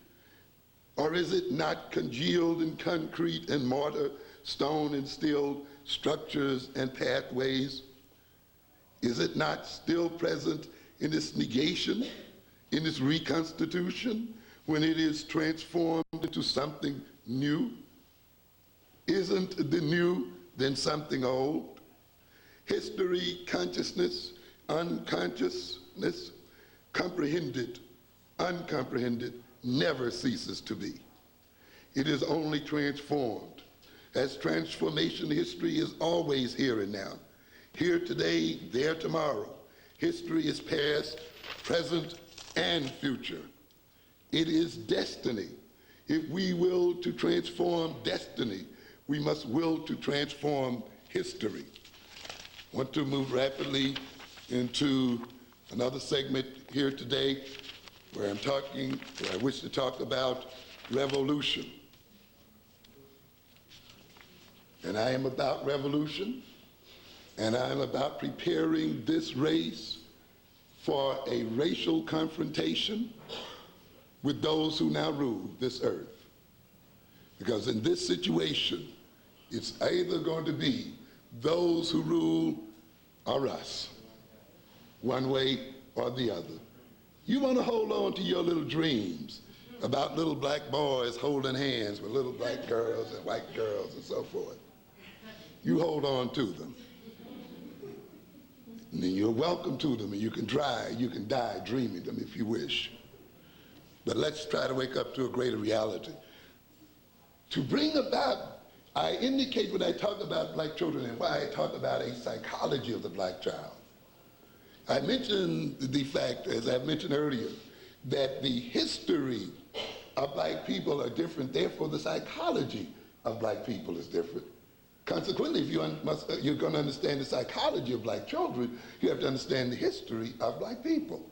Or is it not congealed in concrete and mortar, stone and steel structures and pathways? Is it not still present in its negation, in its reconstitution, when it is transformed into something new? Isn't the new then something old? History, consciousness, unconsciousness, comprehended, uncomprehended, never ceases to be. It is only transformed. As transformation history is always here and now. Here today, there tomorrow. History is past, present, and future. It is destiny. If we will to transform destiny, we must will to transform history. I want to move rapidly into another segment here today where I wish to talk about revolution. And I am about revolution, and I am about preparing this race for a racial confrontation with those who now rule this earth. Because in this situation, it's either going to be those who rule or us, one way or the other. You want to hold on to your little dreams about little black boys holding hands with little black girls and white girls and so forth. You hold on to them. And then you're welcome to them, and you can die dreaming them if you wish. But let's try to wake up to a greater reality. To bring about, I indicate when I talk about black children and why I talk about a psychology of the black child. I mentioned the fact, as I mentioned earlier, that the history of black people are different, therefore the psychology of black people is different. Consequently, if you're going to understand the psychology of black children, you have to understand the history of black people.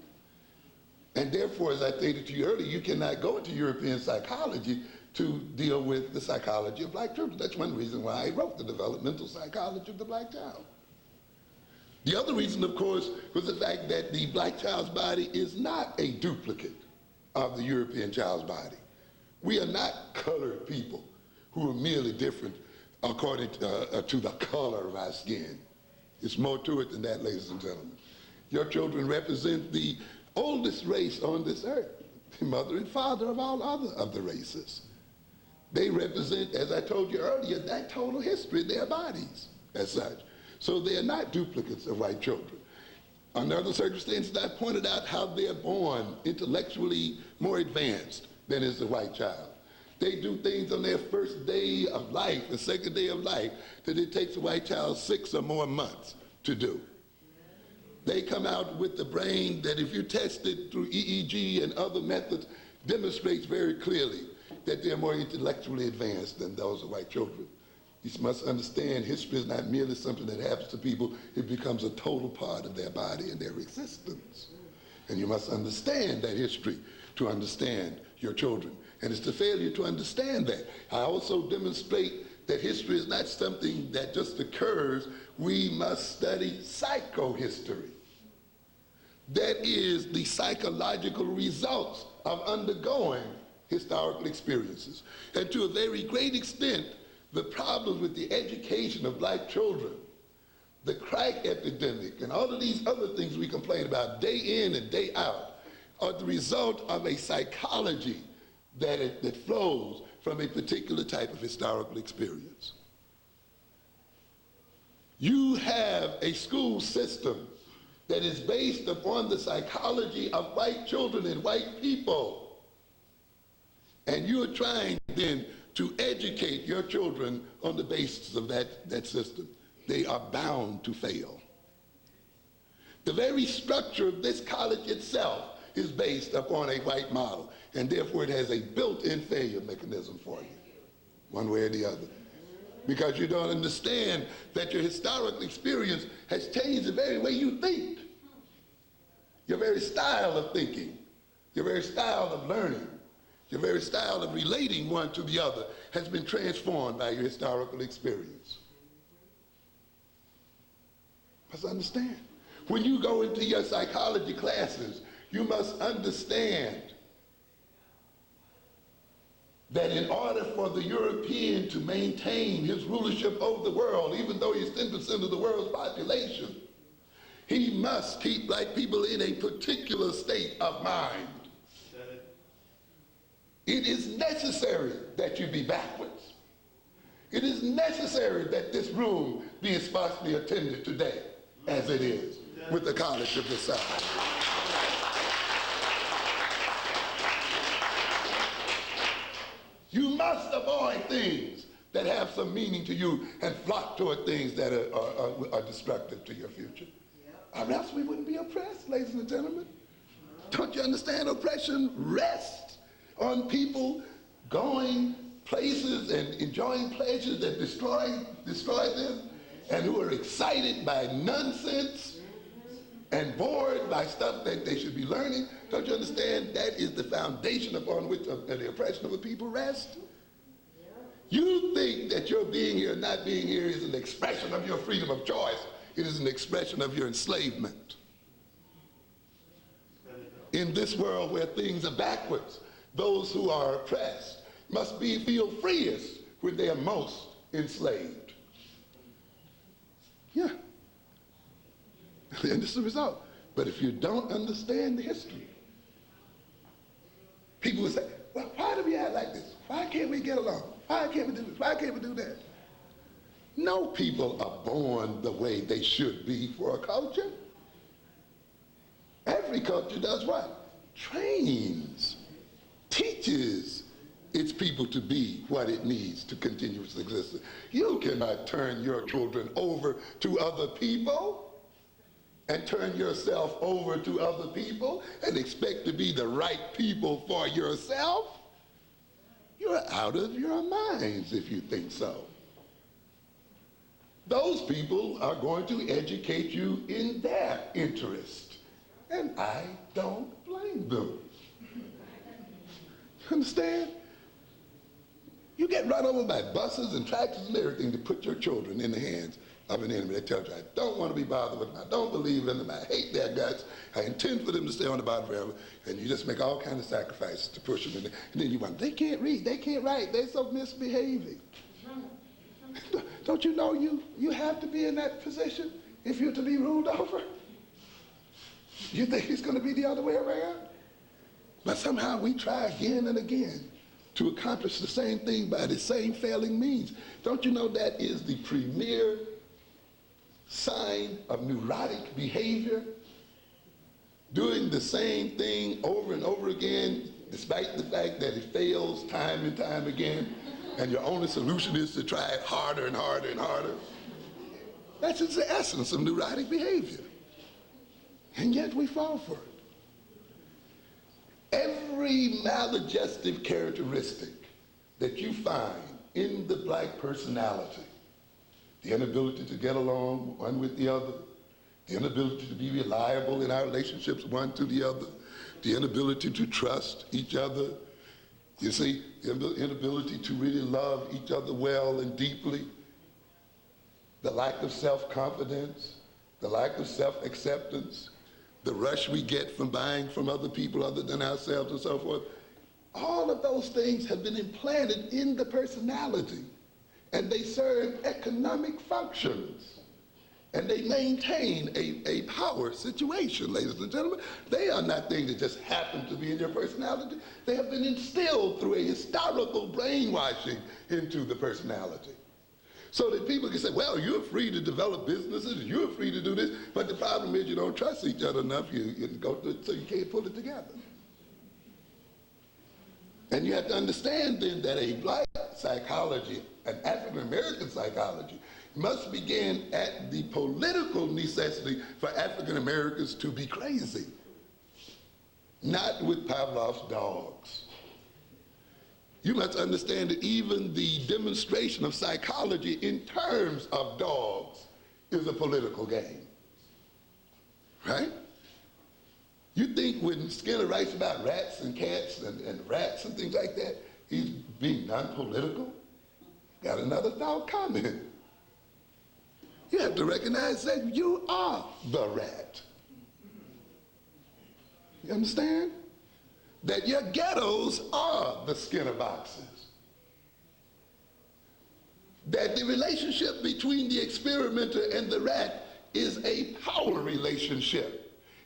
And therefore, as I stated to you earlier, you cannot go into European psychology to deal with the psychology of black children. That's one reason why I wrote the developmental psychology of the black child. The other reason, of course, was the fact that the black child's body is not a duplicate of the European child's body. We are not colored people who are merely different according to the color of our skin. It's more to it than that, ladies and gentlemen. Your children represent the oldest race on this earth, the mother and father of all other of the races. They represent, as I told you earlier, that total history of their bodies as such. So they are not duplicates of white children. Under other circumstances, I pointed out how they're born intellectually more advanced than is the white child. They do things on their first day of life, the second day of life, that it takes a white child 6 or more months to do. They come out with the brain that, if you test it through EEG and other methods, demonstrates very clearly that they're more intellectually advanced than those of white children. You must understand, history is not merely something that happens to people, it becomes a total part of their body and their existence. And you must understand that history to understand your children. And it's the failure to understand that. I also demonstrate that history is not something that just occurs. We must study psychohistory. That is the psychological results of undergoing historical experiences. And to a very great extent, the problems with the education of black children, the crack epidemic, and all of these other things we complain about day in and day out, are the result of a psychology that flows from a particular type of historical experience. You have a school system that is based upon the psychology of white children and white people. And you're trying then to educate your children on the basis of that system. They are bound to fail. The very structure of this college itself is based upon a white model, and therefore it has a built-in failure mechanism for you, one way or the other. Because you don't understand that your historical experience has changed the very way you think. Your very style of thinking, your very style of learning, your very style of relating one to the other has been transformed by your historical experience. Must understand. When you go into your psychology classes, you must understand that in order for the European to maintain his rulership over the world, even though he's 10% of the world's population, he must keep black people in a particular state of mind. It is necessary that you be backwards. It is necessary that this room be sparsely attended today, as it is with the College of the South. You must avoid things that have some meaning to you and flock toward things that are destructive to your future. Or else we wouldn't be oppressed, ladies and gentlemen. Don't you understand? Oppression rests on people going places and enjoying pleasures that destroy them, and who are excited by nonsense and bored by stuff that they should be learning. Don't you understand? That is the foundation upon which the oppression of a people rests. You think that your being here or not being here is an expression of your freedom of choice. It is an expression of your enslavement. In this world where things are backwards, those who are oppressed must feel freest when they are most enslaved. Yeah. And this is the result. But if you don't understand the history, people will say, well, why do we act like this? Why can't we get along? Why can't we do this? Why can't we do that? No people are born the way they should be for a culture. Every culture does what? Trains, teaches its people to be what it needs to continue its existence. You cannot turn your children over to other people and turn yourself over to other people and expect to be the right people for yourself. You're out of your minds if you think so. Those people are going to educate you in their interest, and I don't blame them. Understand? You get run over by buses and tractors and everything to put your children in the hands of an enemy that tells you, I don't want to be bothered with them, I don't believe in them, I hate their guts, I intend for them to stay on the bottom forever, and you just make all kinds of sacrifices to push them in there. And then you wonder, they can't read, they can't write, they're so misbehaving. Don't you know you have to be in that position if you're to be ruled over? You think it's going to be the other way around? But somehow we try again and again to accomplish the same thing by the same failing means. Don't you know that is the premier sign of neurotic behavior? Doing the same thing over and over again despite the fact that it fails time and time again, and your only solution is to try it harder and harder and harder. That's just the essence of neurotic behavior. And yet we fall for it. Every maladjustive characteristic that you find in the black personality, the inability to get along one with the other, the inability to be reliable in our relationships one to the other, the inability to trust each other, you see, the inability to really love each other well and deeply, the lack of self-confidence, the lack of self-acceptance, the rush we get from buying from other people other than ourselves and so forth. All of those things have been implanted in the personality, and they serve economic functions, and they maintain a power situation, ladies and gentlemen. They are not things that just happen to be in your personality. They have been instilled through a historical brainwashing into the personality. So that people can say, well, you're free to develop businesses, you're free to do this, but the problem is you don't trust each other enough, you go through it, so you can't pull it together. And you have to understand then that a black psychology, an African American psychology, must begin at the political necessity for African Americans to be crazy, not with Pavlov's dogs. You must understand that even the demonstration of psychology in terms of dogs is a political game, right? You think when Skinner writes about rats and cats and rats and things like that, he's being non-political? Got another thought comment. You have to recognize that you are the rat. You understand? That your ghettos are the Skinner boxes. That the relationship between the experimenter and the rat is a power relationship.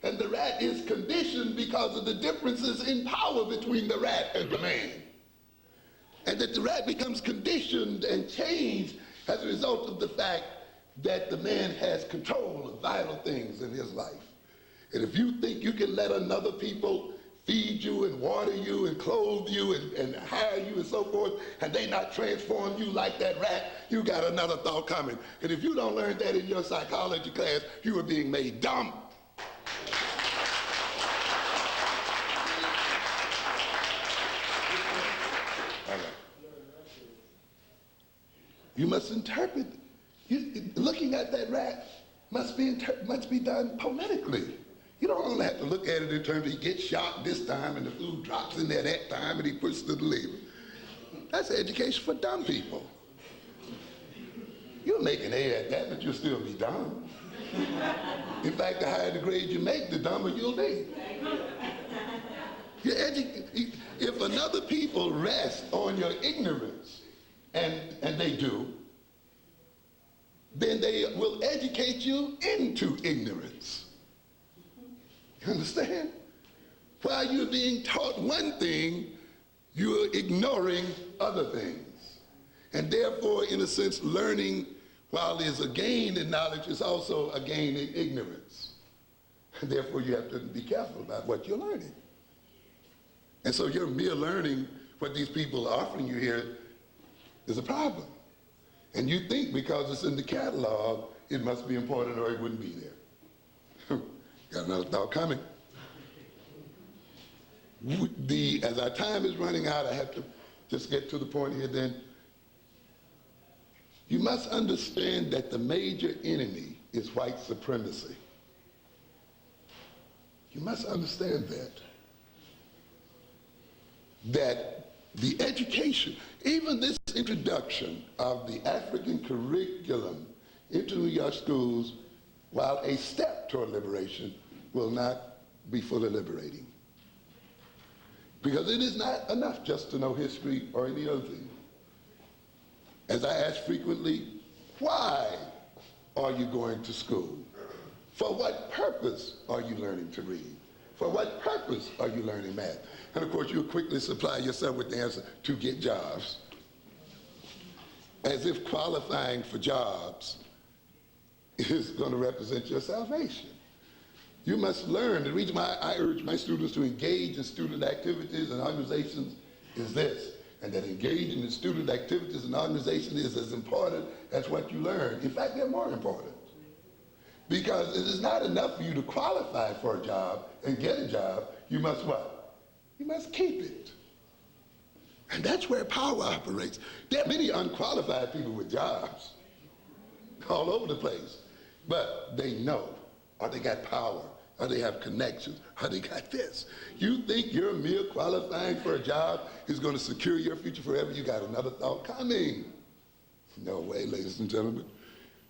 And the rat is conditioned because of the differences in power between the rat and the man. And that the rat becomes conditioned and changed as a result of the fact that the man has control of vital things in his life. And if you think you can let another people feed you and water you and clothe you and hire you and so forth, and they not transform you like that rat, you got another thought coming. And if you don't learn that in your psychology class, you are being made dumb. You must interpret. Looking at that rat must be done politically. You don't only have to look at it in terms of he gets shot this time and the food drops in there that time and he pushes to the lever. That's education for dumb people. You'll make an A at that, but you'll still be dumb. In fact, the higher the grade you make, the dumber you'll be. If another people rest on your ignorance, and they do, then they will educate you into ignorance. You understand? While you're being taught one thing, you're ignoring other things. And therefore, in a sense, learning, while there's a gain in knowledge, is also a gain in ignorance. And therefore, you have to be careful about what you're learning. And so your mere learning what these people are offering you here is a problem. And you think because it's in the catalog, it must be important or it wouldn't be there. Got another thought coming. As our time is running out, I have to just get to the point here then. You must understand that the major enemy is white supremacy. You must understand that. That the education, even this introduction of the African curriculum into New York schools, while a step toward liberation, will not be fully liberating. Because it is not enough just to know history or any other thing. As I ask frequently, why are you going to school? For what purpose are you learning to read? For what purpose are you learning math? And of course, you'll quickly supply yourself with the answer, to get jobs. As if qualifying for jobs is going to represent your salvation. You must learn. The reason why I urge my students to engage in student activities and organizations is this, and that engaging in student activities and organizations is as important as what you learn. In fact, they're more important. Because it is not enough for you to qualify for a job and get a job. You must what? You must keep it. And that's where power operates. There are many unqualified people with jobs all over the place, but they know, or they got power, or they have connections, or they got this. You think your mere qualifying for a job is going to secure your future forever? You got another thought coming. No way, ladies and gentlemen.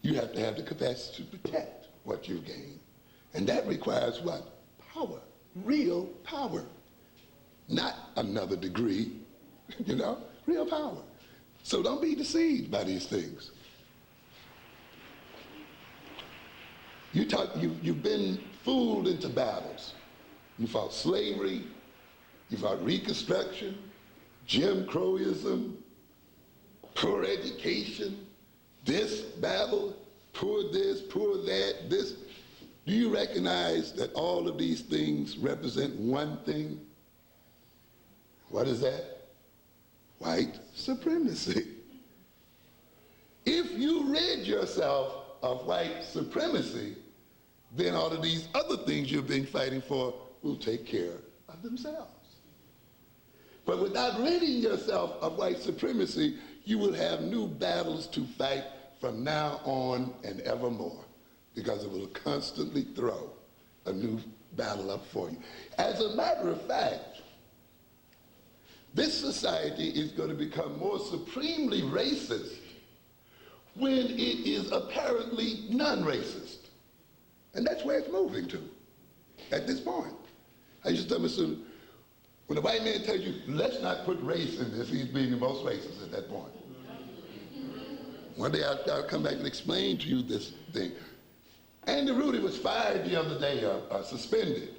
You have to have the capacity to protect what you've gained. And that requires what? Power, real power. Not another degree, you know, real power. So don't be deceived by these things. You've been fooled into battles. You fought slavery, you fought Reconstruction, Jim Crowism, poor education, this battle, poor this, poor that, this. Do you recognize that all of these things represent one thing? What is that? White supremacy. If you rid yourself of white supremacy, then all of these other things you've been fighting for will take care of themselves. But without ridding yourself of white supremacy, you will have new battles to fight from now on and evermore, because it will constantly throw a new battle up for you. As a matter of fact, this society is going to become more supremely racist when it is apparently non-racist. And that's where it's moving to at this point. I used to tell my students, when a white man tells you, let's not put race in this, he's being the most racist at that point. One day I'll come back and explain to you this thing. Andy Rudy was fired the other day, suspended,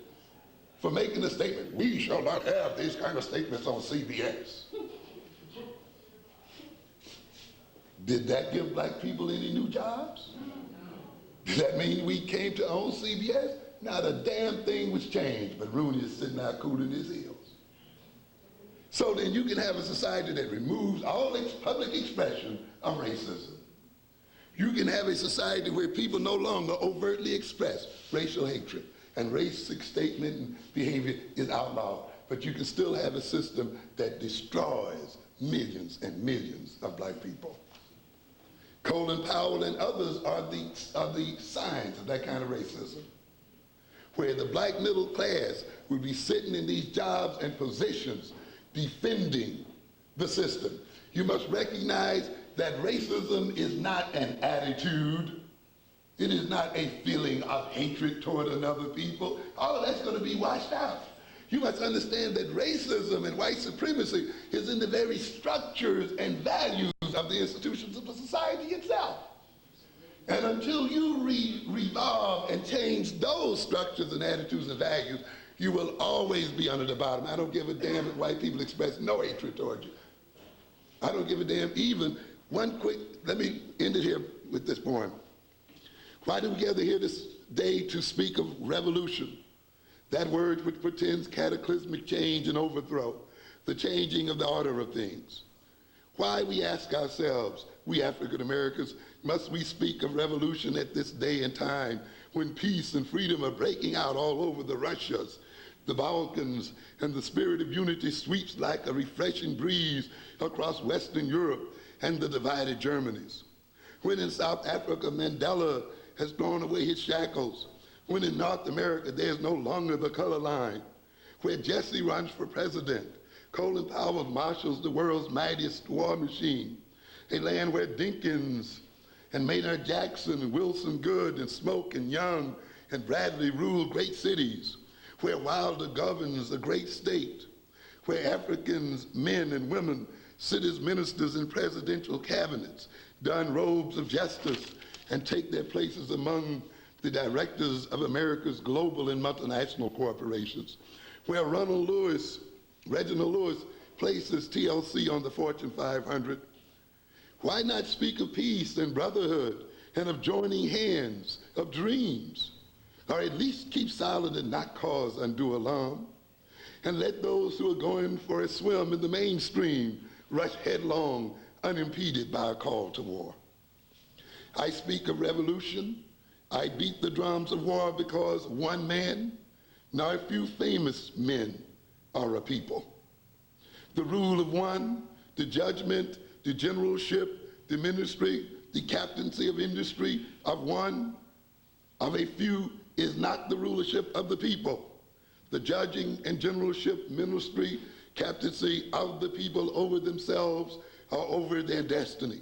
for making a statement, we shall not have these kind of statements on CBS. Did that give black people any new jobs? Does that mean we came to own CBS? Not a damn thing was changed, but Rooney is sitting out cooling his heels. So then you can have a society that removes all public expression of racism. You can have a society where people no longer overtly express racial hatred, and racist statement and behavior is outlawed. But you can still have a system that destroys millions and millions of black people. Colin Powell and others are the signs of that kind of racism, where the black middle class will be sitting in these jobs and positions defending the system. You must recognize that racism is not an attitude. It is not a feeling of hatred toward another people. All of that's going to be washed out. You must understand that racism and white supremacy is in the very structures and values of the institutions of the society itself. And until you revolve and change those structures and attitudes and values, you will always be under the bottom. I don't give a damn if white people express no hatred toward you. I don't give a damn even one quick, let me end it here with this poem. Why do we gather here this day to speak of revolution? That word which portends cataclysmic change and overthrow, the changing of the order of things. Why, we ask ourselves, we African Americans, must we speak of revolution at this day and time when peace and freedom are breaking out all over the Russias, the Balkans, and the spirit of unity sweeps like a refreshing breeze across Western Europe and the divided Germanys? When in South Africa, Mandela has thrown away his shackles, when in North America there is no longer the color line, where Jesse runs for president, Colin Powell marshals the world's mightiest war machine, a land where Dinkins and Maynard Jackson and Wilson Good and Smoke and Young and Bradley ruled great cities, where Wilder governs a great state, where Africans, men and women, sit as ministers in presidential cabinets, don robes of justice, and take their places among the directors of America's global and multinational corporations, where Reginald Lewis places TLC on the Fortune 500. Why not speak of peace and brotherhood and of joining hands, of dreams? or at least keep silent and not cause undue alarm, and let those who are going for a swim in the mainstream rush headlong, unimpeded by a call to war. I speak of revolution. I beat the drums of war because one man, nor a few famous men, are a people. The rule of one, the judgment, the generalship, the ministry, the captaincy of industry of one, of a few, is not the rulership of the people. The judging and generalship, ministry, captaincy of the people over themselves or over their destiny.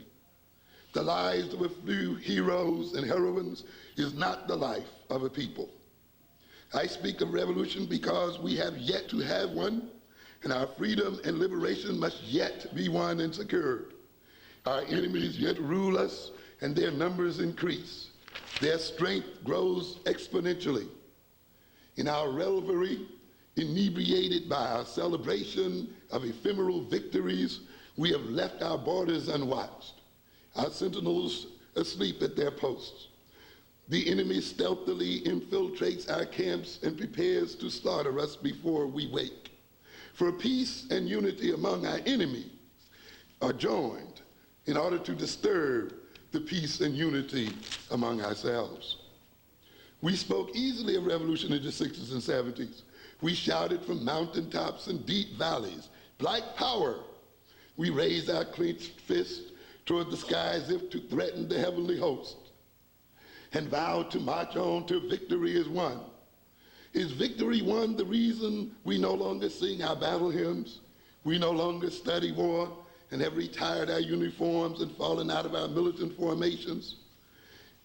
The lives of a few heroes and heroines is not the life of a people. I speak of revolution because we have yet to have one, and our freedom and liberation must yet be won and secured. Our enemies yet rule us, and their numbers increase. Their strength grows exponentially. In our revelry, inebriated by our celebration of ephemeral victories, we have left our borders unwatched, our sentinels asleep at their posts. The enemy stealthily infiltrates our camps and prepares to slaughter us before we wake. For peace and unity among our enemies are joined in order to disturb the peace and unity among ourselves. We spoke easily of revolution in the 60s and 70s. We shouted from mountaintops and deep valleys, "Black power!" We raised our clenched fist toward the sky as if to threaten the heavenly host, and vowed to march on till victory is won. Is victory won the reason we no longer sing our battle hymns, we no longer study war, and have retired our uniforms and fallen out of our militant formations?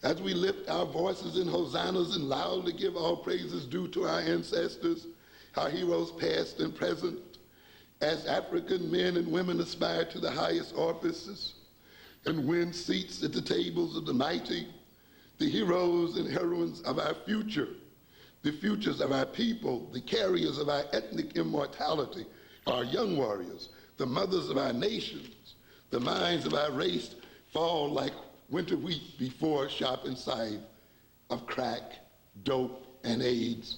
As we lift our voices in hosannas and loudly give all praises due to our ancestors, our heroes past and present, as African men and women aspire to the highest offices and win seats at the tables of the mighty, the heroes and heroines of our future, the futures of our people, the carriers of our ethnic immortality, our young warriors, the mothers of our nations, the minds of our race fall like winter wheat before a sharpened scythe of crack, dope, and AIDS.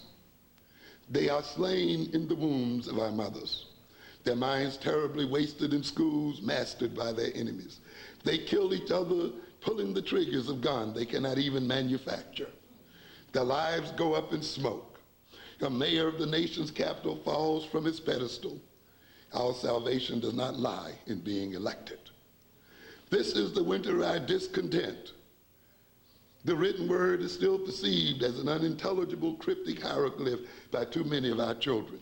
They are slain in the wombs of our mothers, their minds terribly wasted in schools mastered by their enemies. They kill each other pulling the triggers of guns they cannot even manufacture. Their lives go up in smoke. A mayor of the nation's capital falls from his pedestal. Our salvation does not lie in being elected. This is the winter of our discontent. The written word is still perceived as an unintelligible cryptic hieroglyph by too many of our children.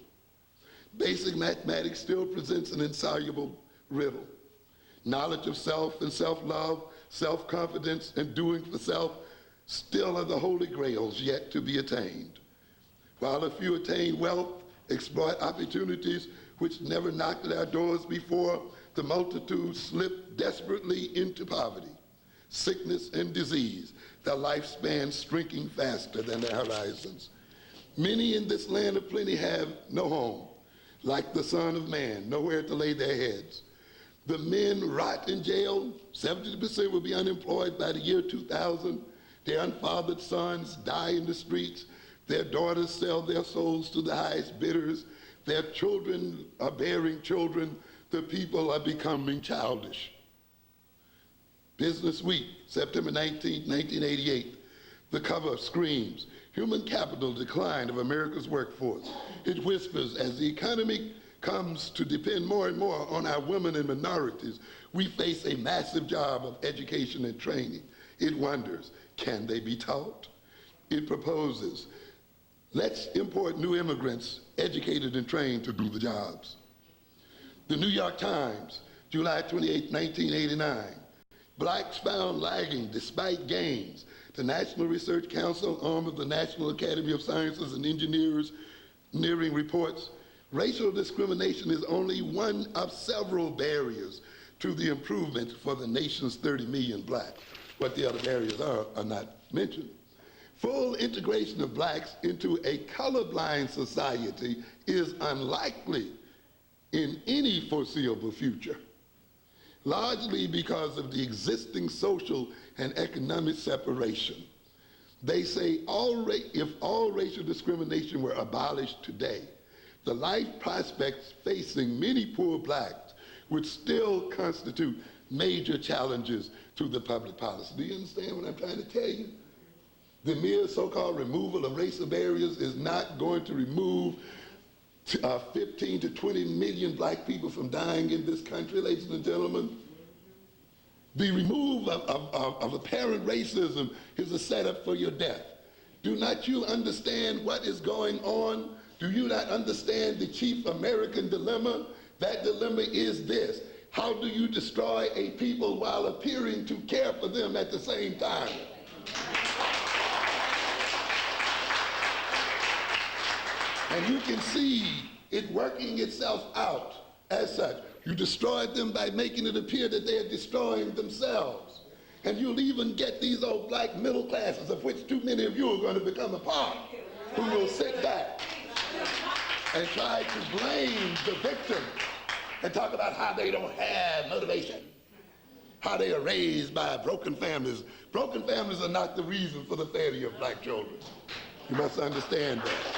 Basic mathematics still presents an insoluble riddle. Knowledge of self and self-love, self-confidence, and doing for self still are the holy grails yet to be attained. While a few attain wealth, exploit opportunities which never knocked at our doors before, the multitude slip desperately into poverty, sickness, and disease, their lifespans shrinking faster than their horizons. Many in this land of plenty have no home, like the Son of Man, nowhere to lay their heads. The men rot in jail, 70% will be unemployed by the year 2000. Their unfathered sons die in the streets. Their daughters sell their souls to the highest bidders. Their children are bearing children. The people are becoming childish. Business Week, September 19, 1988. The cover screams, "Human capital decline of America's workforce." It whispers, as the economy comes to depend more and more on our women and minorities, we face a massive job of education and training. It wonders, can they be taught? It proposes, let's import new immigrants, educated and trained to do the jobs. The New York Times, July 28, 1989. Blacks found lagging despite gains. The National Research Council, arm of the National Academy of Sciences and Engineering reports, racial discrimination is only one of several barriers to the improvement for the nation's 30 million blacks. What the other barriers are not mentioned. Full integration of blacks into a colorblind society is unlikely in any foreseeable future, largely because of the existing social and economic separation. They say if all racial discrimination were abolished today, the life prospects facing many poor blacks would still constitute major challenges to the public policy. Do you understand what I'm trying to tell you? The mere so-called removal of racial barriers is not going to remove 15 to 20 million black people from dying in this country, ladies and gentlemen. The removal of apparent racism is a setup for your death. Do not you understand what is going on? Do you not understand the chief American dilemma? That dilemma is this: how do you destroy a people while appearing to care for them at the same time? And you can see it working itself out as such. You destroyed them by making it appear that they are destroying themselves. And you'll even get these old black middle classes, of which too many of you are going to become a part, who will sit back and try to blame the victim and talk about how they don't have motivation, how they are raised by broken families. Broken families are not the reason for the failure of black children. You must understand that.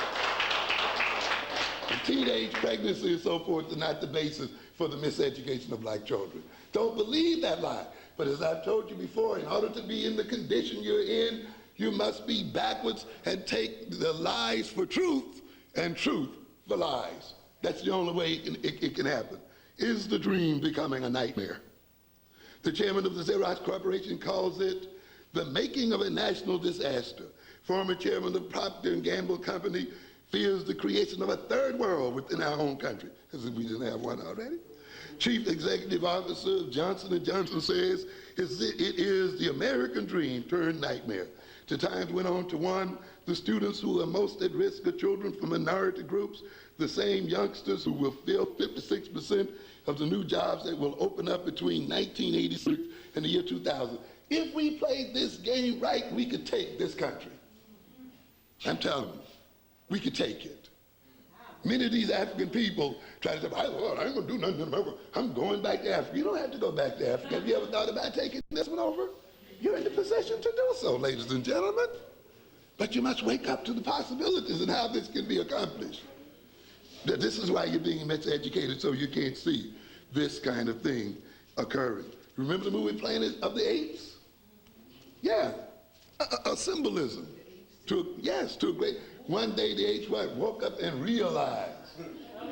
And teenage pregnancy and so forth are not the basis for the miseducation of black children. Don't believe that lie. But as I've told you before, in order to be in the condition you're in, you must be backwards and take the lies for truth and truth for lies. That's the only way it can happen. Is the dream becoming a nightmare? The chairman of the Xerox Corporation calls it the making of a national disaster. Former chairman of Procter & Gamble Company fears the creation of a third world within our own country, as if we didn't have one already. Chief Executive Officer of Johnson & Johnson says it is the American dream turned nightmare. The Times went on to warn the students who are most at risk are children from minority groups, the same youngsters who will fill 56% of the new jobs that will open up between 1986 and the year 2000. If we played this game right, we could take this country. I'm telling you, we could take it. Many of these African people try to say, well, I ain't gonna do nothing in America. I'm going back to Africa. You don't have to go back to Africa. Have you ever thought about taking this one over? You're in the position to do so, ladies and gentlemen. But you must wake up to the possibilities and how this can be accomplished. This is why you're being miseducated, so you can't see this kind of thing occurring. Remember the movie Planet of the Apes? Yeah, a symbolism. To a great, one day the apes woke up and realized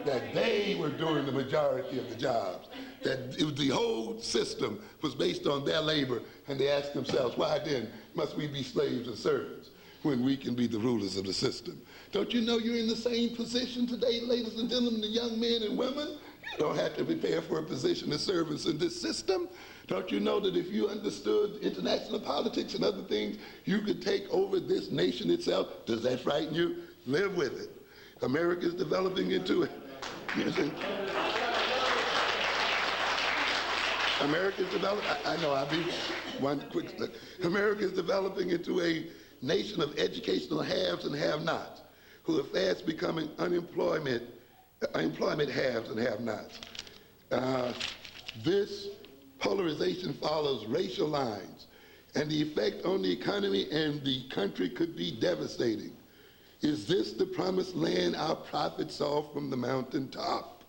that they were doing the majority of the jobs, that the whole system was based on their labor, and they asked themselves, why then must we be slaves and servants when we can be the rulers of the system? Don't you know you're in the same position today, ladies and gentlemen, the young men and women? You don't have to prepare for a position of service in this system. Don't you know that if you understood international politics and other things, you could take over this nation itself? Does that frighten you? Live with it. America is developing into it. America is developing, I know, I'll be one quick step. America is developing into a nation of educational haves and have-nots, who are fast becoming employment haves and have-nots. This polarization follows racial lines, and the effect on the economy and the country could be devastating. Is this the promised land our prophets saw from the mountaintop?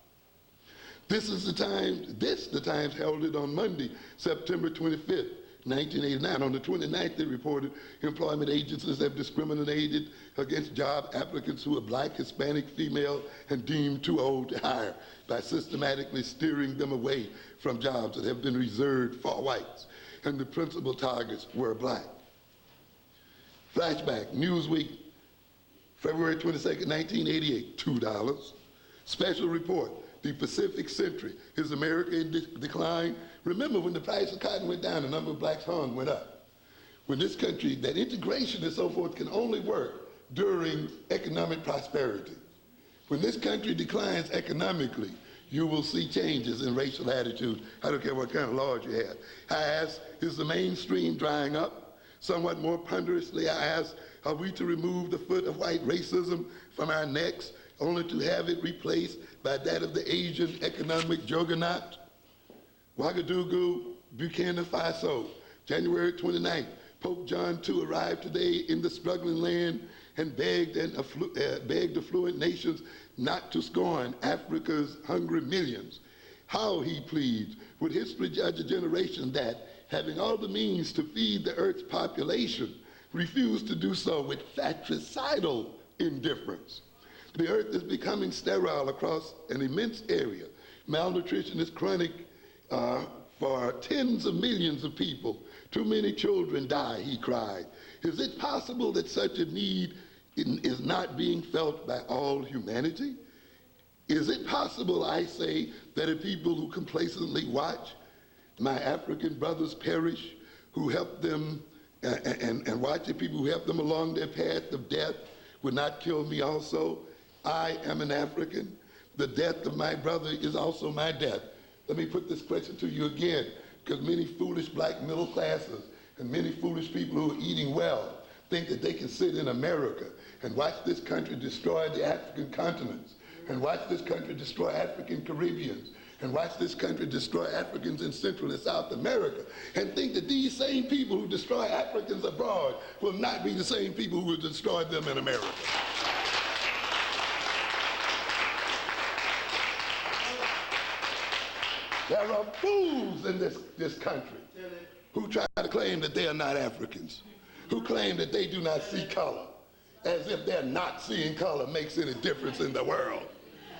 The Times heralded on Monday, September 25th, 1989. On the 29th, they reported employment agencies have discriminated against job applicants who are black, Hispanic, female, and deemed too old to hire by systematically steering them away from jobs that have been reserved for whites, and the principal targets were black. Flashback, Newsweek, February 22nd, 1988, $2. Special report, the Pacific Century, is America in decline? Remember, when the price of cotton went down, the number of blacks hung went up. When this country, that integration and so forth can only work during economic prosperity. When this country declines economically, you will see changes in racial attitude. I don't care what kind of laws you have. I ask, is the mainstream drying up? Somewhat more ponderously, I ask, are we to remove the foot of white racism from our necks, only to have it replaced by that of the Asian economic juggernaut? Ouagadougou, Burkina Faso, January 29th, Pope John II arrived today in the struggling land and begged affluent nations not to scorn Africa's hungry millions. How, he pleads, would history judge a generation that, having all the means to feed the earth's population, refused to do so with fratricidal indifference? The earth is becoming sterile across an immense area. Malnutrition is chronic for tens of millions of people. Too many children die, he cried. Is it possible that such a need is not being felt by all humanity? Is it possible, I say, that a people who complacently watch my African brothers perish, who help them, and watch the people who help them along their path of death, would not kill me also? I am an African. The death of my brother is also my death. Let me put this question to you again, because many foolish black middle classes and many foolish people who are eating well think that they can sit in America and watch this country destroy the African continents, and watch this country destroy African Caribbeans, and watch this country destroy Africans in Central and South America, and think that these same people who destroy Africans abroad will not be the same people who will destroy them in America. There are fools in this country who try to claim that they are not Africans, who claim that they do not see color, as if their not seeing color makes any difference in the world.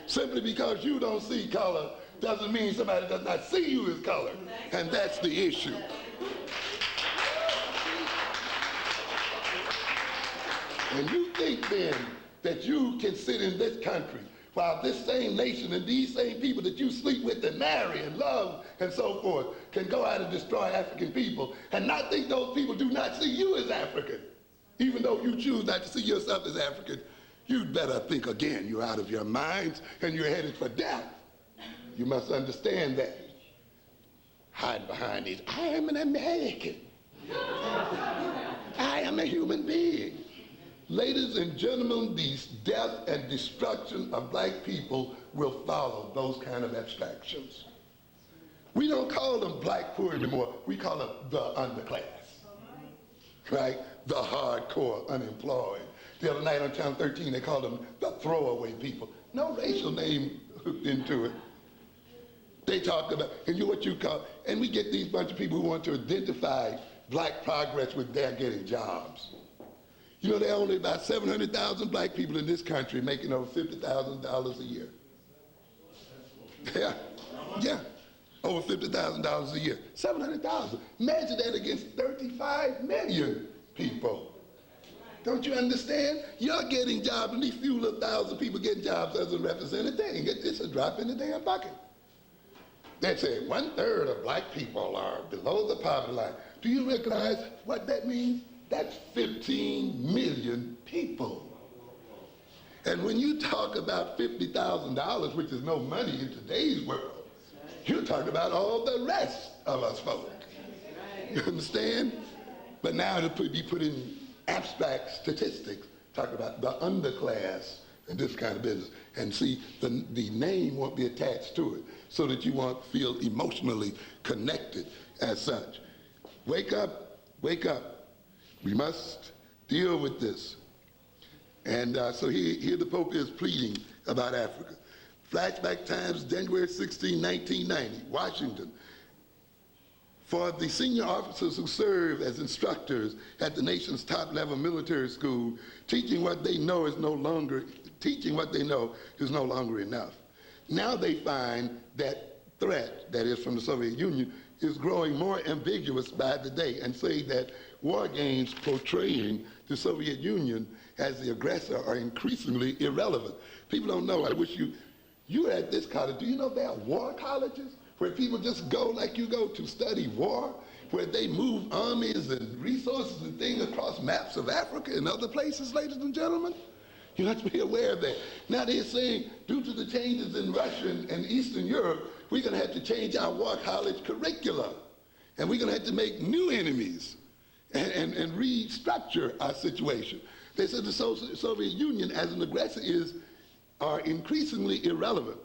Simply because you don't see color doesn't mean somebody does not see you as color, and that's the issue. And you think then that you can sit in this country while this same nation and these same people that you sleep with and marry and love and so forth can go out and destroy African people, and not think those people do not see you as African, even though you choose not to see yourself as African. You'd better think again. You're out of your minds and you're headed for death. You must understand that. Hide behind these, I am an American. I am a human being. Ladies and gentlemen, the death and destruction of black people will follow those kind of abstractions. We don't call them black poor anymore. We call them the underclass, right? The hardcore unemployed. The other night on Channel 13, they called them the throwaway people. No racial name hooked into it. They talk about, and you what you call, and we get these bunch of people who want to identify black progress with their getting jobs. You know, there are only about 700,000 black people in this country making over $50,000 a year. Yeah, over $50,000 a year. 700,000. Imagine that against 35 million people. Don't you understand? You're getting jobs, and these few little thousand people getting jobs doesn't represent a thing. It's a drop in the damn bucket. They say 1/3 of black people are below the poverty line. Do you recognize what that means? That's 15 million people. And when you talk about $50,000, which is no money in today's world, you're talking about all the rest of us folk. You understand? But now it'll be put in abstract statistics, talk about the underclass and this kind of business. And see, the name won't be attached to it so that you won't feel emotionally connected as such. Wake up, wake up. We must deal with this. And so here the Pope is pleading about Africa. Flashback times, January 16, 1990, Washington. For the senior officers who serve as instructors at the nation's top-level military school, teaching what they know is no longer enough. Now they find that threat, that is from the Soviet Union, is growing more ambiguous by the day, and say that war games portraying the Soviet Union as the aggressor are increasingly irrelevant. People don't know. I wish you were at this college. Do you know there are war colleges where people just go like you go to study war, where they move armies and resources and things across maps of Africa and other places, ladies and gentlemen? You have to be aware of that. Now they're saying, due to the changes in Russia and Eastern Europe, we're going to have to change our war college curricula. And we're going to have to make new enemies and restructure our situation. They said the Soviet Union as an aggressor are increasingly irrelevant.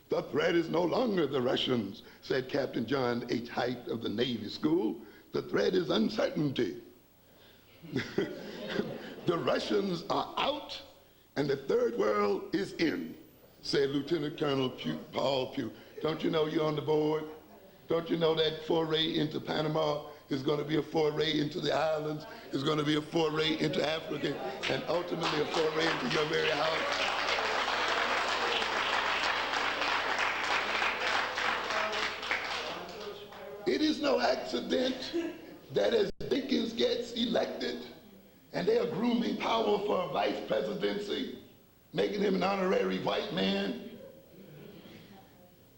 The threat is no longer the Russians, said Captain John H. Haidt of the Navy School. The threat is uncertainty. The Russians are out and the third world is in, said Lieutenant Colonel Paul Pugh. Don't you know you're on the board? Don't you know that foray into Panama is going to be a foray into the islands, is going to be a foray into Africa, and ultimately a foray into your very house? It is no accident that as Dickens gets elected and they are grooming power for a vice presidency, making him an honorary white man,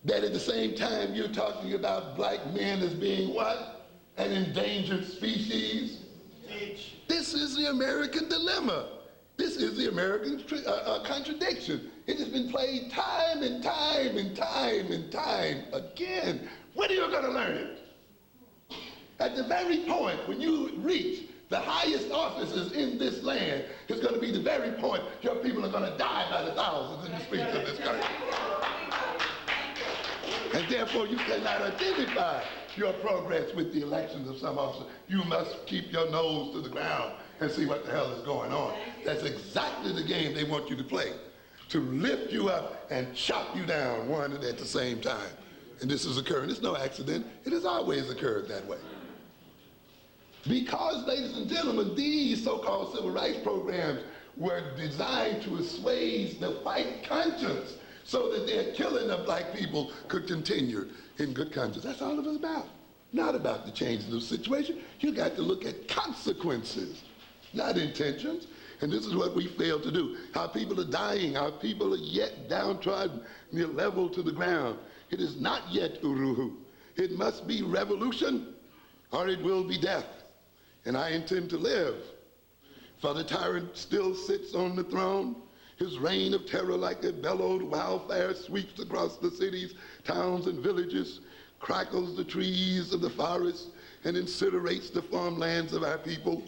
that at the same time you're talking about black men as being what? An endangered species. This is the American dilemma. This is the American contradiction. It has been played time and time and time and time again. When are you going to learn it? At the very point when you reach the highest offices in this land, is going to be the very point your people are going to die by the thousands in the streets of this country. And therefore you cannot identify your progress with the elections of some officer. You must keep your nose to the ground and see what the hell is going on. That's exactly the game they want you to play, to lift you up and chop you down one at the same time. And this is occurring. It's no accident. It has always occurred that way. Because, ladies and gentlemen, these so-called civil rights programs were designed to assuage the white conscience so that their killing of black people could continue in good conscience. That's all it was about. Not about the change of the situation. You got to look at consequences, not intentions. And this is what we fail to do. Our people are dying. Our people are yet downtrodden, near level to the ground. It is not yet uruhu. It must be revolution or it will be death. And I intend to live. For the tyrant still sits on the throne. His reign of terror like a bellowed wildfire sweeps across the cities, towns, and villages, crackles the trees of the forest, and incinerates the farmlands of our people.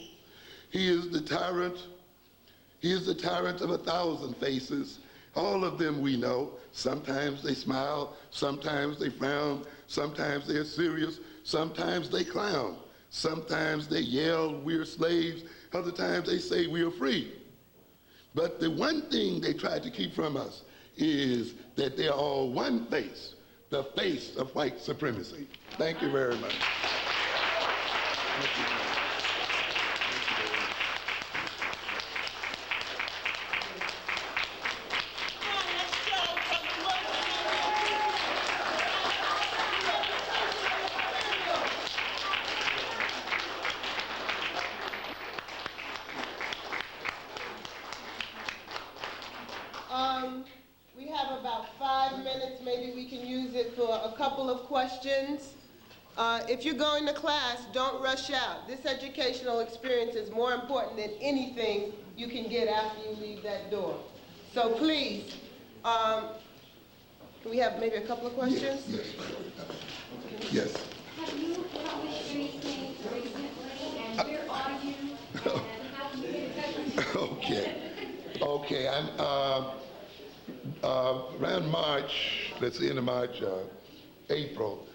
He is the tyrant. He is the tyrant of 1,000 faces. All of them we know. Sometimes they smile, sometimes they frown, sometimes they're serious, sometimes they clown. Sometimes they yell, we're slaves. Other times they say we are free. But the one thing they try to keep from us is that they're all one face, the face of white supremacy. Thank you very much. Thank you. We have about 5 minutes. Maybe we can use it for a couple of questions. If you're going to class, don't rush out. This educational experience is more important than anything you can get after you leave that door. So please, can we have maybe a couple of questions? Yes. Yes. Have you published anything recently, and where are you, and how can you get in touch with you? Okay, I'm around March, let's say end of March, April,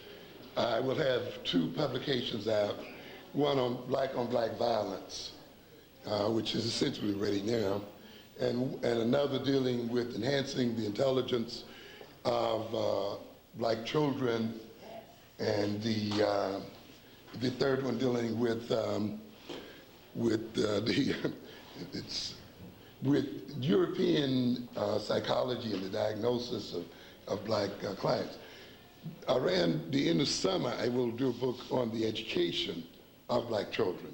I will have 2 publications out, one on black violence, which is essentially ready now, and another dealing with enhancing the intelligence of black children, and the third one dealing with with European psychology and the diagnosis of black clients. Around the end of summer, I will do a book on the education of black children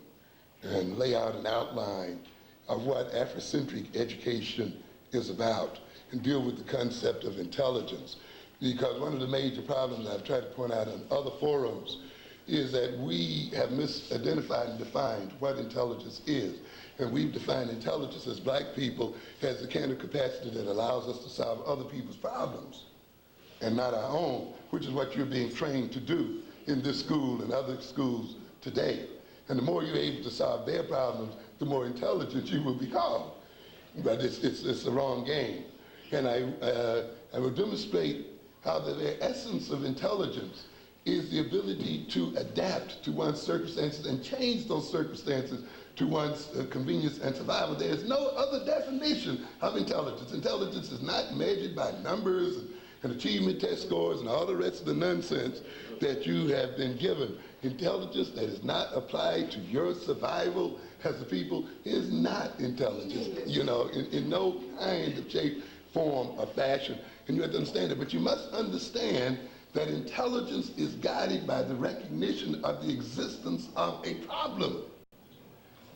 and lay out an outline of what Afrocentric education is about and deal with the concept of intelligence. Because one of the major problems I've tried to point out in other forums is that we have misidentified and defined what intelligence is. And we've defined intelligence as black people as the kind of capacity that allows us to solve other people's problems and not our own, which is what you're being trained to do in this school and other schools today. And the more you're able to solve their problems, the more intelligent you will become. But it's the wrong game. And I will demonstrate how the very essence of intelligence is the ability to adapt to one's circumstances and change those circumstances to one's convenience and survival. There is no other definition of intelligence. Intelligence is not measured by numbers and achievement test scores and all the rest of the nonsense that you have been given. Intelligence that is not applied to your survival as a people is not intelligence, in no kind of shape, form, or fashion. And you have to understand it. But you must understand that intelligence is guided by the recognition of the existence of a problem.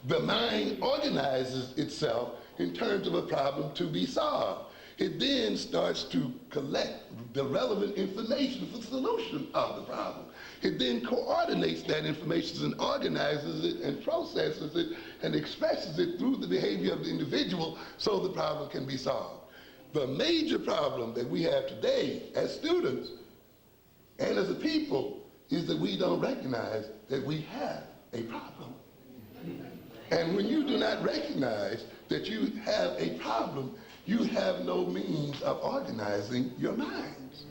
The mind organizes itself in terms of a problem to be solved. It then starts to collect the relevant information for the solution of the problem. It then coordinates that information and organizes it and processes it and expresses it through the behavior of the individual so the problem can be solved. The major problem that we have today as students and as a people is that we don't recognize that we have a problem. And when you do not recognize that you have a problem, you have no means of organizing your minds.